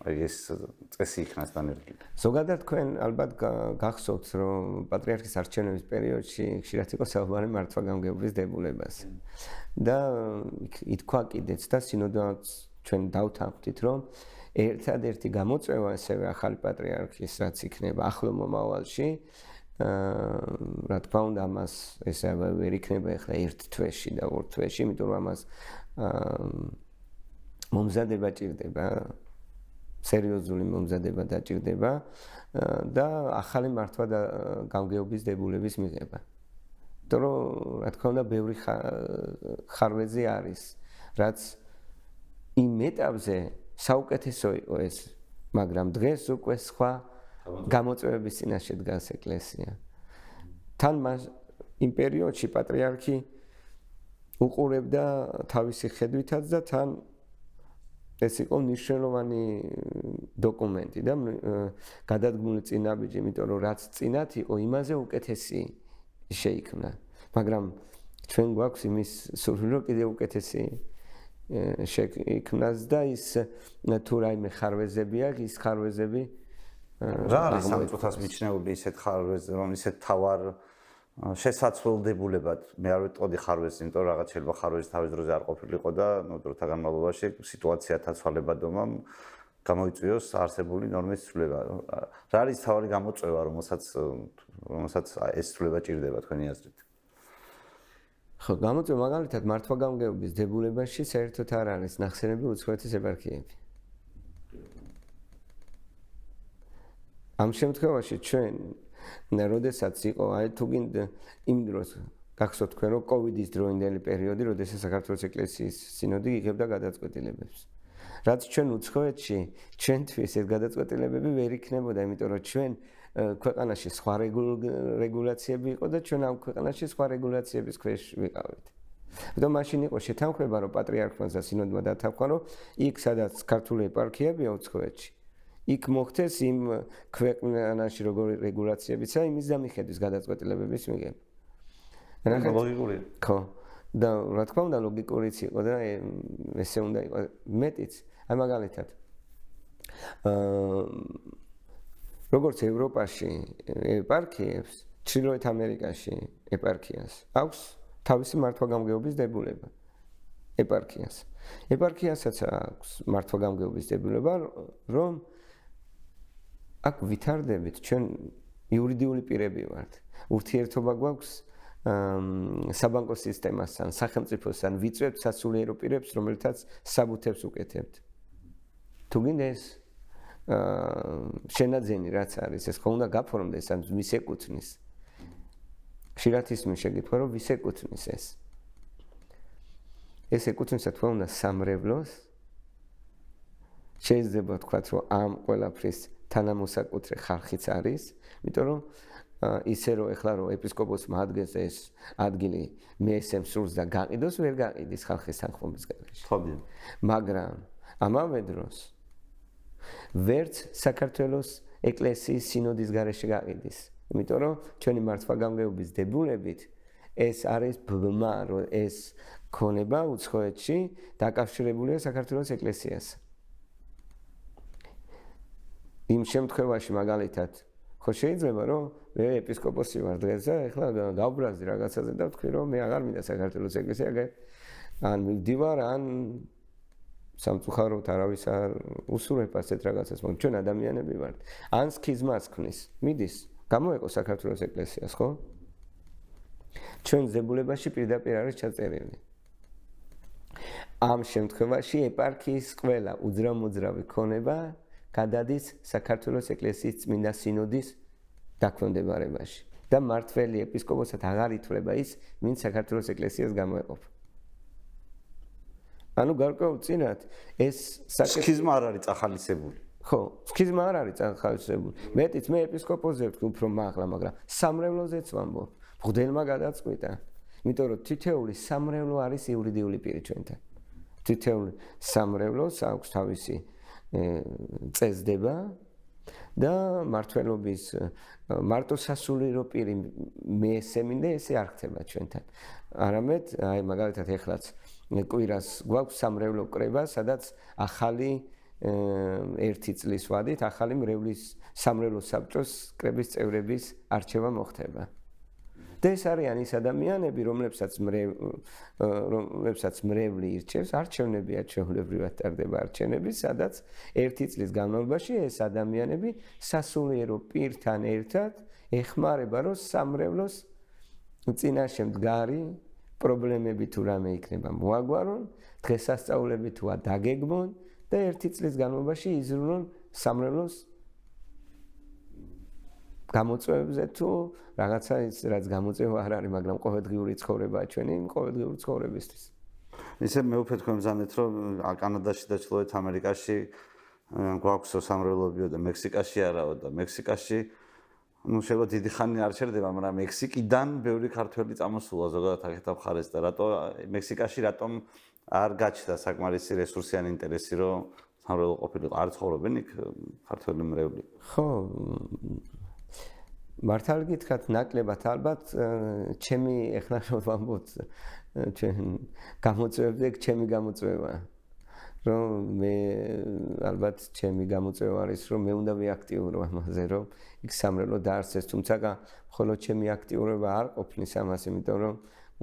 ეს წესი იქნას დანერგილი. ზოგადად თქვენ ალბათ გახსოვთ რომ პატრიარქის არჩევნების პერიოდში ხშირად იყო საუბარი მართვა-გამგეობის დებულებას. და ითქვა კიდეც და სინოდალაც ჩვენ დავთანხმდით რომ ერთადერთი გამოწვევა ასევე ახალი პატრიარქის რაც იქნება ახლო მომავალში რა თქმა უნდა ამას ესე ვერ იქნება ახლა ერთ თვეში და ორ თვეში იმიტომ რომ ამას მომზადება ჭირდება სერიოზული მომზადება დაჭირდება და ახალი მართვა და გამგეობის დებულების მიღება. იმიტომ რომ რა თქმა უნდა ბევრი ხარვეზი არის, რაც იმ ეტაპზე საუკეთესო იყო ეს, მაგრამ დღეს უკვე სხვა გამოწვევების წინაშე დგას ეკლესია. თან იმ პერიოდში პატრიარქი უყურებდა თავისი ხედვითაც და თან ეს იყო მნიშვნელოვანი დოკუმენტი და გადადგმული წინაბიჯი, იმიტომ რომ რაც წინათ იყო, იმაზე უკეთესი შეიქმნა. მაგრამ ჩვენ გვაქვს იმის სურვილი, რომ კიდევ უკეთესი შეიქმნას და ის თუ რაიმე ხარვეზები აქვს, ის ხარვეზები რა არის ამ წუთას მიჩნეული ისეთ ხარვეზი, რომ ისეთ თავარ შესაძლებლად მე არ ვიტყოდი ხარვეზს, იმიტომ რომ რაღაც შეიძლება ხარვეზი თავის დროზე არ ყოფილიყო და დროთა განმავლობაში სიტუაციათა ცვალებადობამ გამოიწვიოს არსებული ნორმის ცვლილება. რა არის თავარი გამოწვევა, რომელსაც ეს ცვლილება ჭირდება თქვენი აზრით? ხო, გამოწვევა მაგალითად მართვა-გამგეობის დებულებაში საერთოდ არ არის ნახსენები უცხოეთის ეპარქიები. ამ შემთხვევაში ჩვენ როდესაც იყო აი თუ გინდა იმ დროს გახსოვთ თქვენ რომ კოვიდის დროინდელი პერიოდი, როდესაც საქართველოს ეკლესიის სინოდი იღებდა გადაწყვეტილებებს. რაც ჩვენ უცხოეთში ჩვენთვის ეს გადაწყვეტილებები ვერ იქნებოდა, იმიტომ რომ ჩვენ ქვეყანაში სხვა რეგულაციები იყო და ჩვენ ამ ქვეყანაში სხვა რეგულაციების ქვეშ ვიყავით. და მაშინ იყო შეთანხმება რომ პატრიარქმა და სინოდმა დათანხმა რომ იქ სადაც ქართული ეპარქიებია უცხოეთში იქ მოხდეს იმ ქვეყანაში როგორი რეგულაციებიცა იმის დამიხედვის გადაწყვეტილებების მიღება. ლოგიკური. ხო. და რა თქმა უნდა ლოგიკურიც იყო და ესე უნდა იყოს მეტიც. აი მაგალითად როგორც ევროპაში ეპარქიებს, ჩრდილოეთ ამერიკაში ეპარქიას აქვს თავისი მართვა-გამგეობის დებულება. ეპარქიას. ეპარქიასაც აქვს მართვა-გამგეობის დებულება, რომ აქ ვითარდებით ჩვენ იურიდიული პირები ვართ. ურთიერთობა გვაქვს საბანკო სისტემასთან, სახელმწიფოსთან, ვიწვევთ სასულიერო პირებს, რომელთაც საბუთებს უკეთებთ. თუ გინდა ეს შენაძენი რაც არის, ეს ხო უნდა გაფორმდეს, ან ვის ეკუთვნის. ხშირად ისმის შეგითხრა, რომ ვის ეკუთვნის ეს. ეს ეკუთვნის, თქო უნდა სამრევლოს. შეიძლება თქვათ, რომ ამ ყველაფრის თანამოსაკუთრე ხალხიც არის, იმიტომ რომ ისე რომ ეხლა რომ ეპისკოპოსმა ადგენს ეს ადგილი მეესემ სურს და გაყიდოს, ვერ გაყიდის ხალხის თანხმობის გარეშე. ხობია. მაგრამ ამავე დროს ვერც საქართველოს ეკლესიის სინოდის გარეშე გაყიდის. იმიტომ რომ ჩვენი მართვა-გამგეობის დებულებით ეს არის ბმა, რომ ეს ქონება უცხოეთში დაკავშირებულია საქართველოს ეკლესიას. იმ შემთხვევაში მაგალითად ხო შეიძლება რომ მე ეპისკოპოსი ვარ დღეს და ეხლა გავბრაზდი რაღაცაზე და ვთქვი რომ მე აღარ მინდა საქართველოს ეკლესია ან მივდივარ ან სამწუხაროდ არავის არ უსურვებ ასეთ რაღაცას, მაგრამ ჩვენ ადამიანები ვართ. ან სქიზმას ქმნის, მიდის, გამოეყო საქართველოს ეკლესიას, ხო? ჩვენ დებულებაში პირდაპირ არის ჩაწერილი. ამ შემთხვევაში ეპარქიის ყველა უძრავ-მოძრავი ქონება გადადის საქართველოს ეკლესიის წმინდა სინოდის დაქვემდებარებაში და მართველი ეპისკოპოსად აღარ ითვლება ის, ვინც საქართველოს ეკლესიას გამოეყოფა. ანუ გარკვეულწილად ეს სქიზმა არ არის წახალისებული. ხო, სქიზმა არ არის წახალისებული. მეტიც მე ეპისკოპოსზე ვთქვი უფრო მაღლა, მაგრამ სამრევლოზეც ვამბობ. მღვდელმა გადაწყვიტა. იმიტომ რომ თითოეული სამრევლო არის იურიდიული პირი ჩვენთან. თითოეული სამრევლოს აქვს თავისი წესდება და მართლობის მარტო სასულიერო პირი მე ესემინდა ესე არ ხდება ჩვენთან. არამედ აი მაგალითად ეხლაც კვირას გვაქვს სამრევლო კრება, სადაც ახალი 1 წლის ვადით ახალი სამრევლო საბჭოს კრების წევრების არჩევა მოხდება. და ეს არიან ის ადამიანები, რომლებსაც მრევლი ირჩევს, არჩევნებია ჩვეულებრივად ტარდება არჩევნები, სადაც 1 წლის განმავლობაში ეს ადამიანები სასულიერო პირთან ერთად ეხმარება, რომ სამრევლოს წინაშე მდგარი პრობლემები თუ რამე იქნება მოაგვარონ, დღესასწაულები თუ დაგეგმონ და 1 წლის განმავლობაში იზრუნონ სამრევლოს გამოწვევებზე თუ რაღაცა ის რაც გამოწვევა არ არის, მაგრამ ყოველდღიური ცხოვრებაა ჩვენი ყოველდღიური ცხოვრებისთვის. ისე მე უფრო თქვენ მზანეთ, რომ კანადაში და ჩრდილოეთ ამერიკაში გვაქვს სამრევლოებიო და მექსიკაში არაო და მექსიკაში შეიძლება დიდი ხანი არ ჩერდება, მაგრამ მექსიკიდან ბევრი ქართველი წამოსულა ზოგადად აქეთ მხარეს და მექსიკაში რატომ არ გაჩნდა საკმარისი რესურსიანი ინტერესი, რომ სამრევლო ყოფილიყო, არ ცხოვრობენ იქ ქართველი მრევლი. ხო, მართალი გითხრათ, ნაკლებად ალბათ ჩემი ეხლა რომ ვამბობთ ჩვენ გამოწვევებზე, ჩემი გამოწვევაა. რომ მე ალბათ ჩემი გამოწვევა არის, რომ მე უნდა ვიაქტიურო ამაზე, რომ იქ სამრევლო დაარსეს, თუმცა მხოლოდ ჩემი აქტიურობა არ ყოფნის ამას, იმიტომ რომ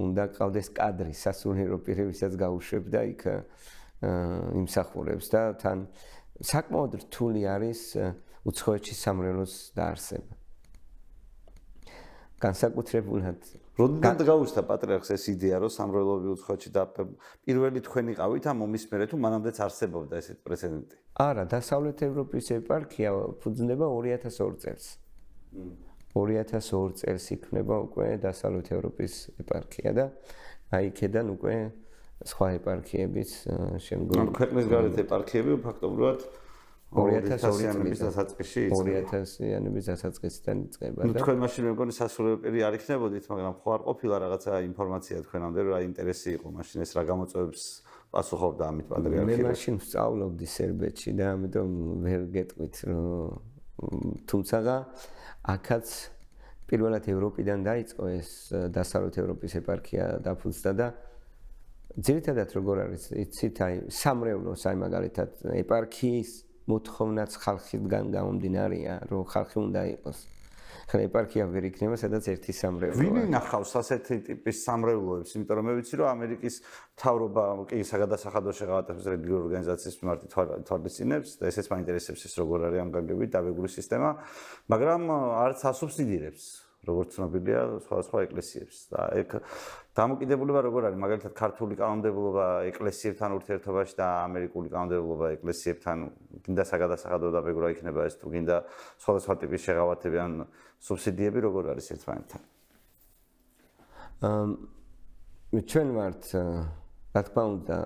უნდა ყავდეს კადრი, სასულიერო პირი, ვისაც გაუშვებდა იქ იმსახურებს და თან საკმაოდ რთული არის უცხოეთში სამრევლოს დაარსება. განსაკუთრებულად როდესაც გაუჩნდა პატრიარქს ეს იდეა, რომ სამრევლოები უცხოეთში და პირველი თქვენ იყავით ამ ომის მერე თუ მანამდეც არსებობდა ესეთ პრეცედენტი? არა, დასავლეთ ევროპის ეპარქია ფუძნდება 2002 წელს. 2002 წელს იქნება უკვე დასავლეთ ევროპის ეპარქია და აი იქედან უკვე სხვა ეპარქიების შემდგომ. ანუ ქვეყნის გარეთ ეპარქიები ფაქტობრივად 2000-იანების დასაწყისში იწყება. 2000-იანების დასაწყისიდან იწყება და თქვენ მაშინ მე მგონი სასულიერო პირი არ იქნებოდით, მაგრამ ხო არ ყოფილა რაღაცა ინფორმაცია თქვენამდე, რომ რა ინტერესი იყო მაშინ ეს რა გამოწვევებს პასუხობდა ამით პატრიარქი? მე მაშინ ვსწავლობდი სერბეთში და ამიტომ ვერ გეტყვით, რომ თუმცა აქაც პირველად ევროპიდან დაიწყო ეს დასავლეთ ევროპის ეპარქია დაფუძნდა და ძირითადად როგორ არის, იცით, აი სამრევლოს, აი მაგალითად ეპარქიის მოთხოვნაც ხალხიდან გამომდინარეა, რომ ხალხი უნდა იყოს. ხა ეპარქია ვერ იქნება, სადაც ერთი სამრევლოა. ვინ ინახავს ასეთი ტიპის სამრევლოებს? იმიტომ რომ მე ვიცი, რომ ამერიკის მთავრობა კი საგადასახადო შეღავათების რელიგიური ორგანიზაციის მიმართ თვალისწინებს და ესეც მაინტერესებს ის როგორ არის ამ გაგებით დაბეგული სისტემა, მაგრამ არც ასუბსიდირებს. როგორც ცნობილია სხვა ეკლესიებს და ეგ დამოკიდებულება როგორ არის მაგალითად ქართული კანონმდებლობა ეკლესიებთან ურთიერთობაში და ამერიკული კანონმდებლობა ეკლესიებთან გინდა საგადასახადო დაბეგრვა იქნება ეს თუ გინდა სხვადასხვა ტიპის შეღავათები ან სუბსიდიები როგორ არის ერთმანეთთან? ჩვენ ვართ რა თქმა უნდა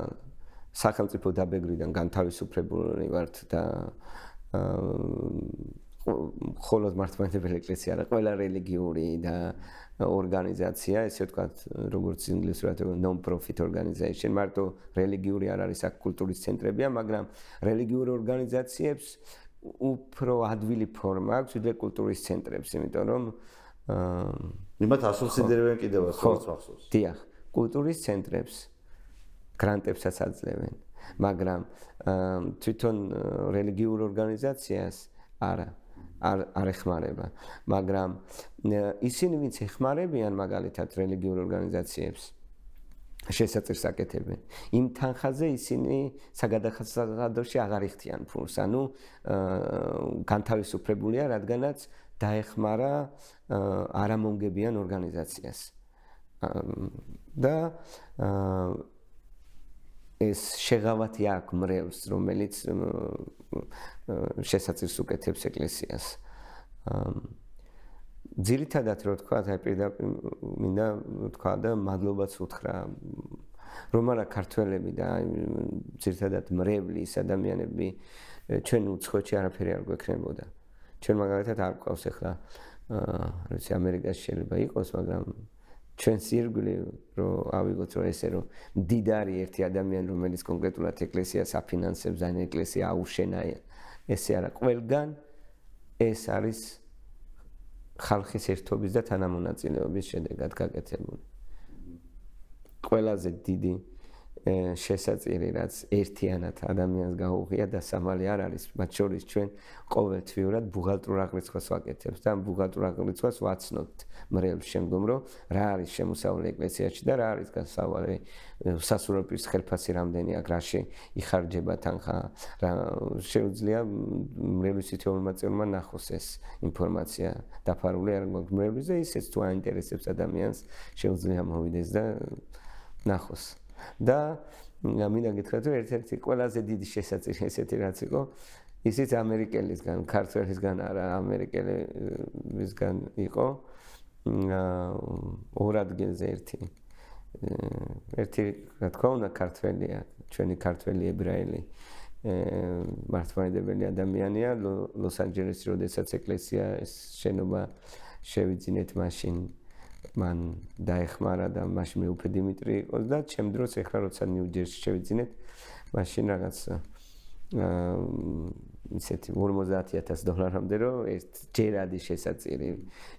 სახელმწიფო დაბეგრიდან განთავისუფლებული ვართ და ხოლოს მართლმადიდებელი ეკლესია არა, ყველა რელიგიური და ორგანიზაცია, ესე ვთქვათ, როგორც ინგლისურად non-profit organization, მარტო რელიგიური არ არის, აქ კულტურის ცენტრებია, მაგრამ რელიგიურ ორგანიზაციებს უფრო ადვილი ფორმა აქვს ვიდრე კულტურის ცენტრებს, იმიტომ რომ იმათ ასუბსიდირებენ კიდევ ასოც ახსოვს. დიახ, კულტურის ცენტრებს გრანტებსაც აძლევენ, მაგრამ თვითონ რელიგიურ ორგანიზაციას არა არ ეხმარება, მაგრამ ისინი ვინც ეხმარებიან მაგალითად რელიგიურ ორგანიზაციებს შესაძლოა საკეთებენ. იმ თანხაზე ისინი საგადასახადოში აღარ იხდიან ფულს, ანუ განთავისუფლებულია, რადგანაც დაეხმარა არამონგებიან ორგანიზაციას. და ეს შეღავათი აქვს მრევლს, რომელიც შესაძლოა უკეთებს ეკლესიას. ძირითადად რო თქვა, აი პირდაპირ მინდა თქვა და მადლობაც უთხრა რომ არა ქართველები და აი ძირითადად მრევლის ადამიანები ჩვენ უცხოეთში არაფერი არ გვექნებოდა. ჩვენ მაგალითად არ გვყავს ახლა რა ვიცი ამერიკაში შეიძლება იყოს, მაგრამ ჩვენს ირგვლივ რომ ავიღოთ რომ ესე რომ მდიდარი ერთი ადამიანი რომელიც კონკრეტულად ეკლესიას აფინანსებს ან ეკლესია აუშენა ესე არა ყველგან ეს არის ხალხის ერთობის და თანამონაწილეობის შედეგად გაკეთებული ყველაზე დიდი შესაწირი რაც ერთიანად ადამიანს გაუღია და სამალი არ არის მათ შორის ჩვენ ყოველთვიურად ბუღალტრურ აღრიცხვას ვაკეთებთ და ბუღალტრურ აღრიცხვას ვაცნობთ მრევლს შემდგომ რომ რა არის შემოსავალი ეკლესიაში და რა არის გასავალი სასულიერო პირის ხელფასი რამდენი აქვს რაში იხარჯება თანხა რა შეუძლია მრევლის თითოეულმა წევრმა ნახოს ეს ინფორმაცია დაფარული არ გვაქვს მრევლის და ისიც თუ აინტერესებს ადამიანს შეუძლია მოვიდეს და ნახოს და მინდა გითხრათ რომ ერთ-ერთი ყველაზე დიდი შესაწირი ესეთი რაც იყო ისიც ამერიკელისგან ქართველისგან არა ამერიკელებისგან იყო ორ ადგილზე ერთი რა თქმა უნდა ქართველია ჩვენი ქართველი ებრაელი მართლმადიდებელი ადამიანია ლოს-ანჯელესში როდესაც ეკლესია ეს შენობა შევიძინეთ მაშინ მან დაეხმარა და მაშინ მეუფე დიმიტრი იყო და ჩემ დროს ეხლა როცა ნიუ-ჯერსში შევიძინეთ მაშინ რაღაც ისეთი $50,000-მდე რომ ჯერადი შესაწირი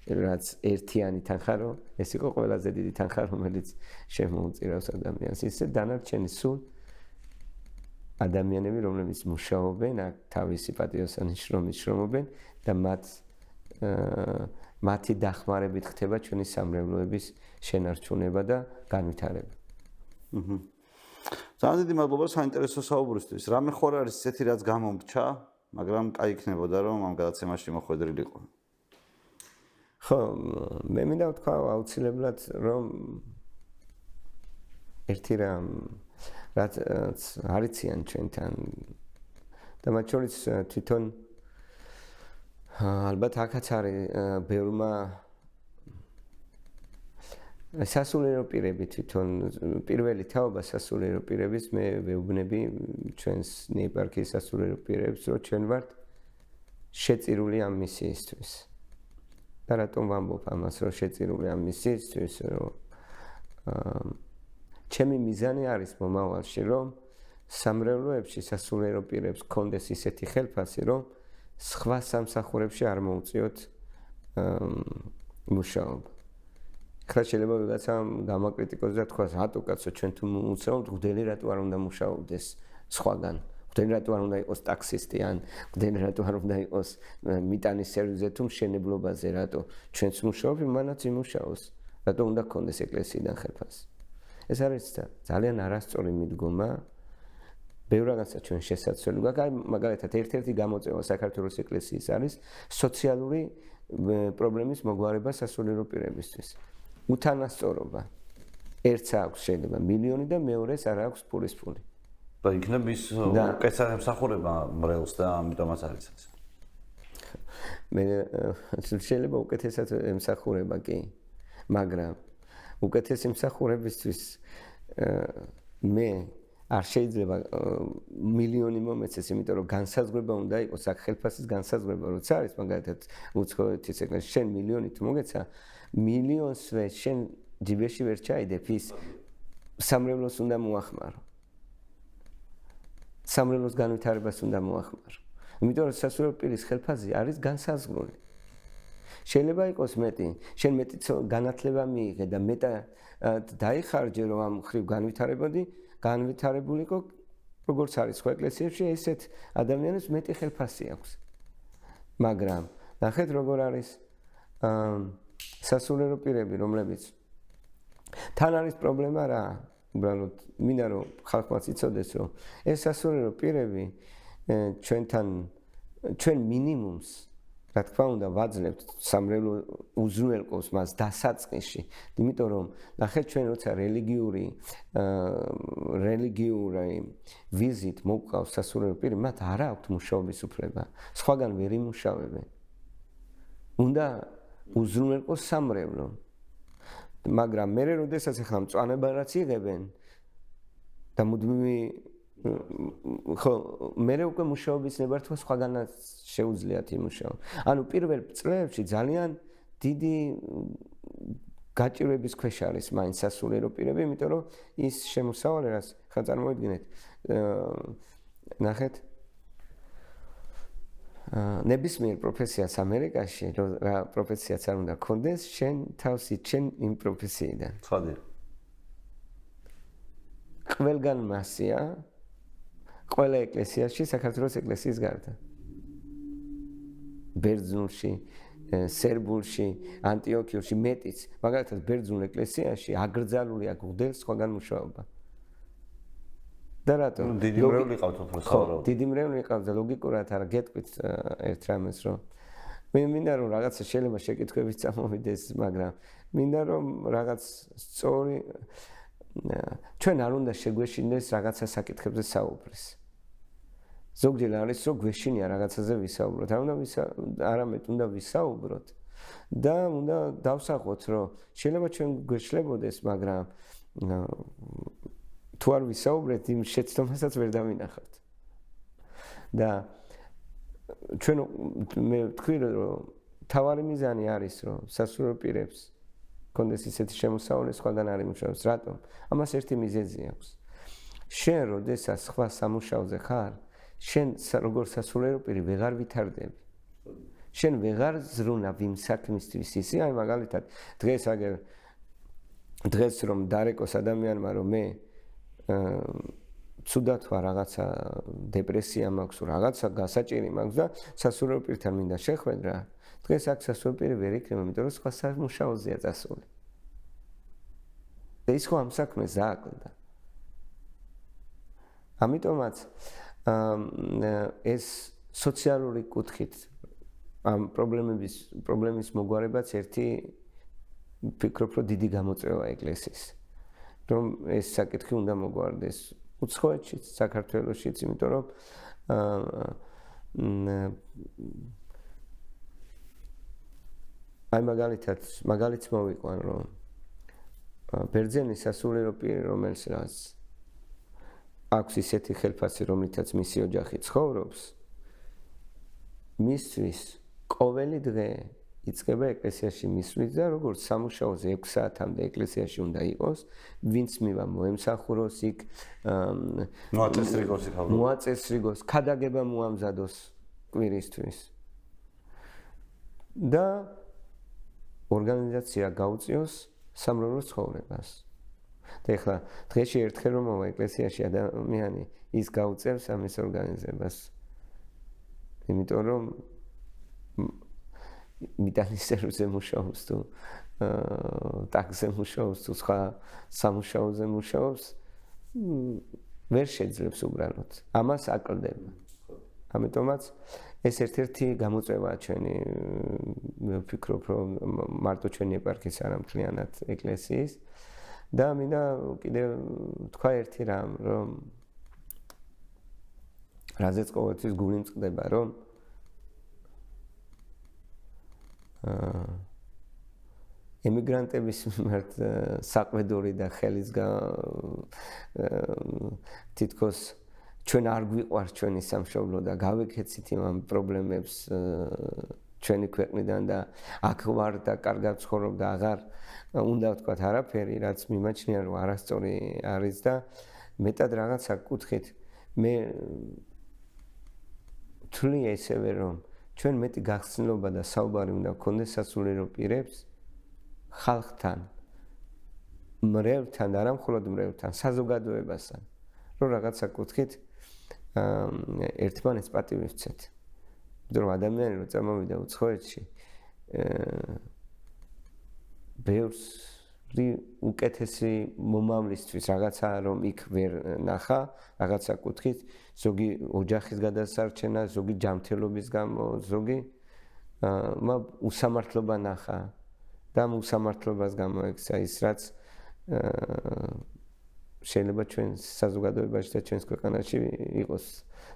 რაც ერთიანი თანხა რომ ეს იყო ყველაზე დიდი თანხა რომელიც შემოუწირავს ადამიანს ისე დანარჩენი სულ ადამიანები რომლებიც მუშაობენ აქ თავისი პატიოსანი შრომის შრომობენ და მათი დახმარებით ხდება ჩვენი სამრევლოების შენარჩუნება და განვითარება. ძალიან დიდი მადლობა საინტერესო საუბრისთვის. რამე ხوار არის ესეთი რაც გამომრჩა, მაგრამ კაი იქნებოდა რომ ამ გადაცემაში მოხვედრილიყო. ხო, მე მინდა ვთქვა აუცილებლად რომ ერთი რაც არიციან ჩვენთან და მათ შორის თვითონ ალბათ აქაც არის ბევრმა სასულიერო პირები თვითონ პირველი თაობა სასულიერო პირების მე ვეუბნები ჩვენს ეპარქიის სასულიერო პირებს რომ ჩვენ ვართ შეწირული ამ მისიისთვის და რატომ ვამბობ ამას რომ შეწირული ამ მისიისთვის რომ ჩემი მიზანი არის მომავალში რომ სამრევლოებში სასულიერო პირებს კონდეს ისეთი ხელფასი რომ სხვა სამსახურებში არ მოუწიოთ მუშაობა. ხლა შეიძლება ვიღაცამ გამაკრიტიკოს და თქვას, რატო კაცო ჩვენ თუ მუშაობთ, გვდელი რატო არ უნდა მუშაობდეს სხვაგან? გვდელი რატო არ უნდა იყოს ტაქსისტი ან გვდელი რატო არ უნდა იყოს მიტანის სერვისზე თუ მშენებლობაზე, რატო ჩვენც მუშაობთ, მანაც იმუშაოს. რატო უნდა გქონდეს ეკლესიიდან ხელფასი? ეს არის ძალიან არასწორი მიდგომა. ბევრ რაღაცა ჩვენ შესაძლებელი გვაქვს. მაგალითად, ერთ-ერთი გამოწვევა საქართველოს ეკლესიის არის სოციალური პრობლემის მოგვარება სასულიერო პირებისთვის. უთანასწორობა. ერთს აქვს შეიძლება მილიონი და მეორეს არ აქვს ფულის ფული. და იქნებ ის უკეთესად ემსახურება მრევლს და ამიტომაც არის ეს. მე შეიძლება უკეთესად ემსახურება კი, მაგრამ უკეთეს ემსახურებისთვის მე არ შეიძლება მილიონი მომეცეს, იმიტომ რომ განსაზღვრება უნდა იყოს აქ ხელფასის განსაზღვრება, როცა არის მაგალითად უცხოეთის ეკლესიაში შენ მილიონი თუ მოგეცა, მილიონსვე შენ ჯიბეში ვერ ჩაიდებ ის სამრევლოს უნდა მოახმარო. სამრევლოს განვითარებას უნდა მოახმარო. იმიტომ რომ სასულიერო პირის ხელფასი არის განსაზღვრული. შეიძლება იყოს მეტი, შენ მეტი განათლება მიიღე და მეტად დაიხარჯე რომ ამ ხრივ განვითარებულიყო, როგორც არის სხვა ეკლესიებში, ესეთ ადამიანებს მეტი ხელფასი აქვს. მაგრამ ნახეთ როგორ არის სასულიერო პირები, რომლებიც თან არის პრობლემა რა, უბრალოდ მინდა რომ ხალხმაც იცოდეს, რომ ეს სასულიერო პირები ჩვენ მინიმუმს რა თქმა უნდა ვაძლევთ სამრევლო უზრუნველყოფს მას დასაწყისში, იმიტომ რომ ნახეთ ჩვენ როცა რელიგიური ვიზით მოყავს სასულიერო პირი, მათ არ აქვს მუშაობის უფლება, სხვაგან ვერ იმუშავებენ. უნდა უზრუნველყოს სამრევლო. მაგრამ მე როდესაც ახლა მწვანება რაც იღებენ და მუდმივი ხო მე უკვე მუშაობის ნებართვა სხვაგანაც შეუძლიათ იმუშაო. ანუ პირველ წლებში ძალიან დიდი გაჭირვების ქვეშ არის მაინც სასულიერო პირები, იმიტომ რომ ის შემოსავალი რაც ხა წარმოიდგინეთ ნახეთ ნებისმიერ პროფესიას ამერიკაში რა პროფესიაც არ უნდა გქონდეს შენ თავს იჩენ იმ პროფესიიდან ცხადია ყველგან მასია ყველა ეკლესიაში საქართველოს ეკლესიის გარდა ბერძნულში სერბულში ანტიოქიოში მეტიც მაგალითად ბერძნულ ეკლესიაში აკრძალულია გვდელს სხვაგან მუშაობა და რატომ დიდი მრევლი ყავთ უფრო საუბრობ დიდი მრევლი ყავთ და ლოგიკურად არა გეტყვით ერთ რამეს რომ მე მინდა რომ რაღაცა შეიძლება შეკითხვებით წამოვიდეს მაგრამ მინდა რომ რაღაც სწორი ჩვენ არ უნდა შეგვეშინდეს რაღაცა საკითხებზე საუბრის ზოგჯერ არის რომ გვეშინია რაღაცაზე ვისაუბროთ არამედ უნდა ვისაუბროთ და უნდა დავსახოთ რომ შეიძლება ჩვენ გვეშლებოდეს მაგრამ თუ არ ვისაუბრეთ იმ შეცდომასაც ვერ დავინახავთ და ჩვენ მე ვთქვი რომ თავარი მიზანი არის რომ სასულიერო პირებს კონდეს ისეთი შემოსავალი სხვაგან არ იმუშავოს რატომ ამას ერთი მიზეზი აქვს შენ როდესაც სხვა სამუშაოზე ხარ შენ როგორ სასულიერო პირი ვეღარ ვითარდები შენ ვეღარ ზრუნა ვიმ საქმისთვის ისი აი მაგალითად დღეს რომ დარეკოს ადამიანმა რომ მე ცუდად ვარ რაღაცა დეპრესია მაქვს რაღაცა გასაჭირი მაქვს და სასულიერო პირთან მინდა შეხვედრა დღეს აქ სასულიერო პირი ვერ იქნება იმიტომ რომ სხვა სამუშაოზეა წასული და ის ხო ამ საქმეს დააკლდა ამიტომაც ეს სოციალური კუთხით ამ პრობლემის მოგვარებაც ერთი ვფიქრობ რომ დიდი გამოწვევა ეკლესიის რომ ეს საკითხი უნდა მოგვარდეს უცხოეთშიც საქართველოშიც იმიტომ რომ აი მაგალითს მოვიყვან რომ ბერძენის სასულიერო პირი რომელსაც აქვს ისეთი ხელფასი რომლითაც მისი ოჯახი ცხოვრობს მისთვის ყოველი დღე იწყება ეკლესიაში მისვლით და როგორც სამუშაოზე 6 საათამდე ეკლესიაში უნდა იყოს ვინც მივა მოემსახუროს იქ მოაწესრიგოს ქადაგება მოამზადოს კვირისთვის და ორგანიზაცია გაუწიოს სამრევლო ცხოვრებას და ეხლა დღეში ერთხელ რომ მოვა ეკლესიაში ადამიანი ის გაუწევს ამის ორგანიზებას იმიტომ რომ მიტანისერზე მუშაობს თუ ტაქსზე მუშაობს თუ სხვა სამუშაოზე მუშაობს ვერ შეძლებს უბრალოდ ამას აკლდება ამიტომაც ეს ერთ-ერთი გამოწვევაა ჩვენი მე ვფიქრობ რომ მარტო ჩვენი ეპარქიის არა მთლიანად ეკლესიის და მინდა კიდევ თქვა ერთი რამ რომ რაზეც ყოველთვის გული მწყდება რომ ემიგრანტების მიმართ საყვედური და ხელის თითქოს ჩვენ არ გვიყვარს ჩვენი სამშობლო და გავიქეცით იმ პრობლემებს ჩვენი ქვეყნიდან და აქ ვარ და კარგად ცხოვრობ და აღარ უნდა ვთქვათ არაფერი რაც მიმაჩნია რომ არასწორი არის და მეტად რაღაცა კუთხით მე თვლი ესევე რომ ჩვენ მეტი გახსნილობა და საუბარი უნდა გქონდეს სასულიერო პირებს ხალხთან მრევლთან და არა მხოლოდ მრევლთან საზოგადოებასთან რომ რაღაცა კუთხით ერთმანეთს პატივი ვცეთ იმიტომ რომ ადამიანი რომ წამოვიდა უცხოეთში ბევრს უკეთესი მომავლისთვის რაღაცა რომ იქ ვერ ნახა რაღაცა კუთხით ზოგი ოჯახის გადასარჩენა ზოგი ჯანმრთელობის გამო ზოგი უსამართლობა ნახა და უსამართლობას გამოექცა ის რაც შეიძლება ჩვენ საზოგადოებაში და ჩვენს ქვეყანაში იყოს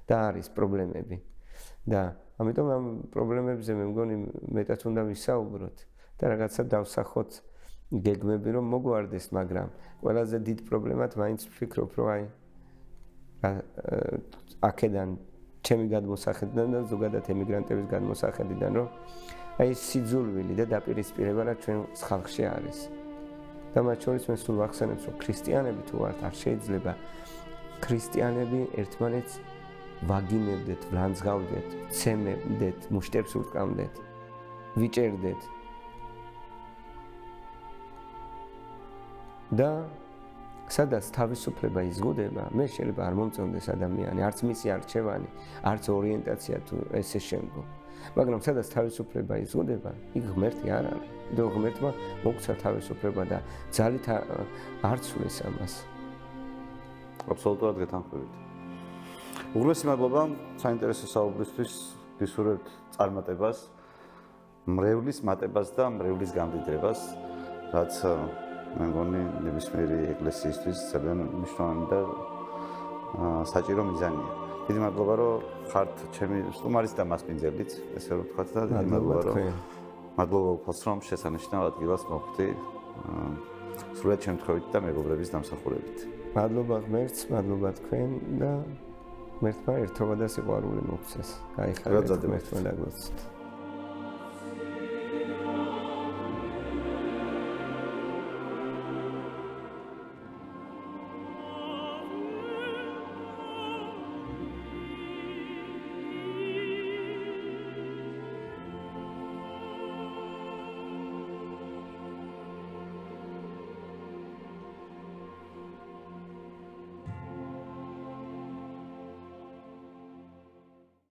და არის პრობლემები და ამიტომ ამ პრობლემებზე მე მგონი მეტად უნდა ვისაუბროთ და რაღაცა დავსახოთ გეგმები რომ მოგვარდეს მაგრამ ყველაზე დიდ პრობლემად მაინც ვფიქრობ რომ აი აქედან ჩემი გადმოსახედიდან და ზოგადად ემიგრანტების გადმოსახედიდან რომ აი სიძულვილი და დაპირისპირება რა ჩვენ ხალხში არის და მათ შორის მე სულ ვახსენებ, რომ ქრისტიანები თუ ვართ, არ შეიძლება ქრისტიანები ერთმანეთს ვაგინებდეთ, ვლანძღავდეთ, ცემებდეთ, მუშტებს ურტყამდეთ, ვიჭერდეთ. და სადაც თავისუფლება იზღუდება, მე შეიძლება არ მომწონდეს ადამიანი, არც მისი არჩევანი, არც ორიენტაცია თუ ესე შემდგომ. მაგრამ სადაც თავისუფლება იზღუდება, იქ ღმერთი არ არის. და ღმერთმა მოგცა თავისუფლება და ძალით არ ცვლის ამას. აბსოლუტურად გეთანხმებით. უღრესი მადლობა საინტერესო საუბრისთვის, გისურვებთ წარმატებას, მრევლის მატებას და მრევლის გამდიდრებას, რაც მე მგონი ნებისმიერი ეკლესიისთვის ძალიან მნიშვნელოვანი და საჭირო მიზანია. დიდი მადლობა, რომ ხართ ჩემი სტუმარის და მასპინძელით, ესე რომ ვთქვათ და დიდი მადლობა, რომ მადლობა უფალს, რომ შესანიშნავ ადგილას მოხვდი. სრულად შემთხვევით და მეგობრების დამსახურებით. მადლობა ღმერთს, მადლობა თქვენ და ღმერთმა ერთობა და სიყვარული მოგცეს. გაიხარეთ ღმერთმა და გლოცოთ.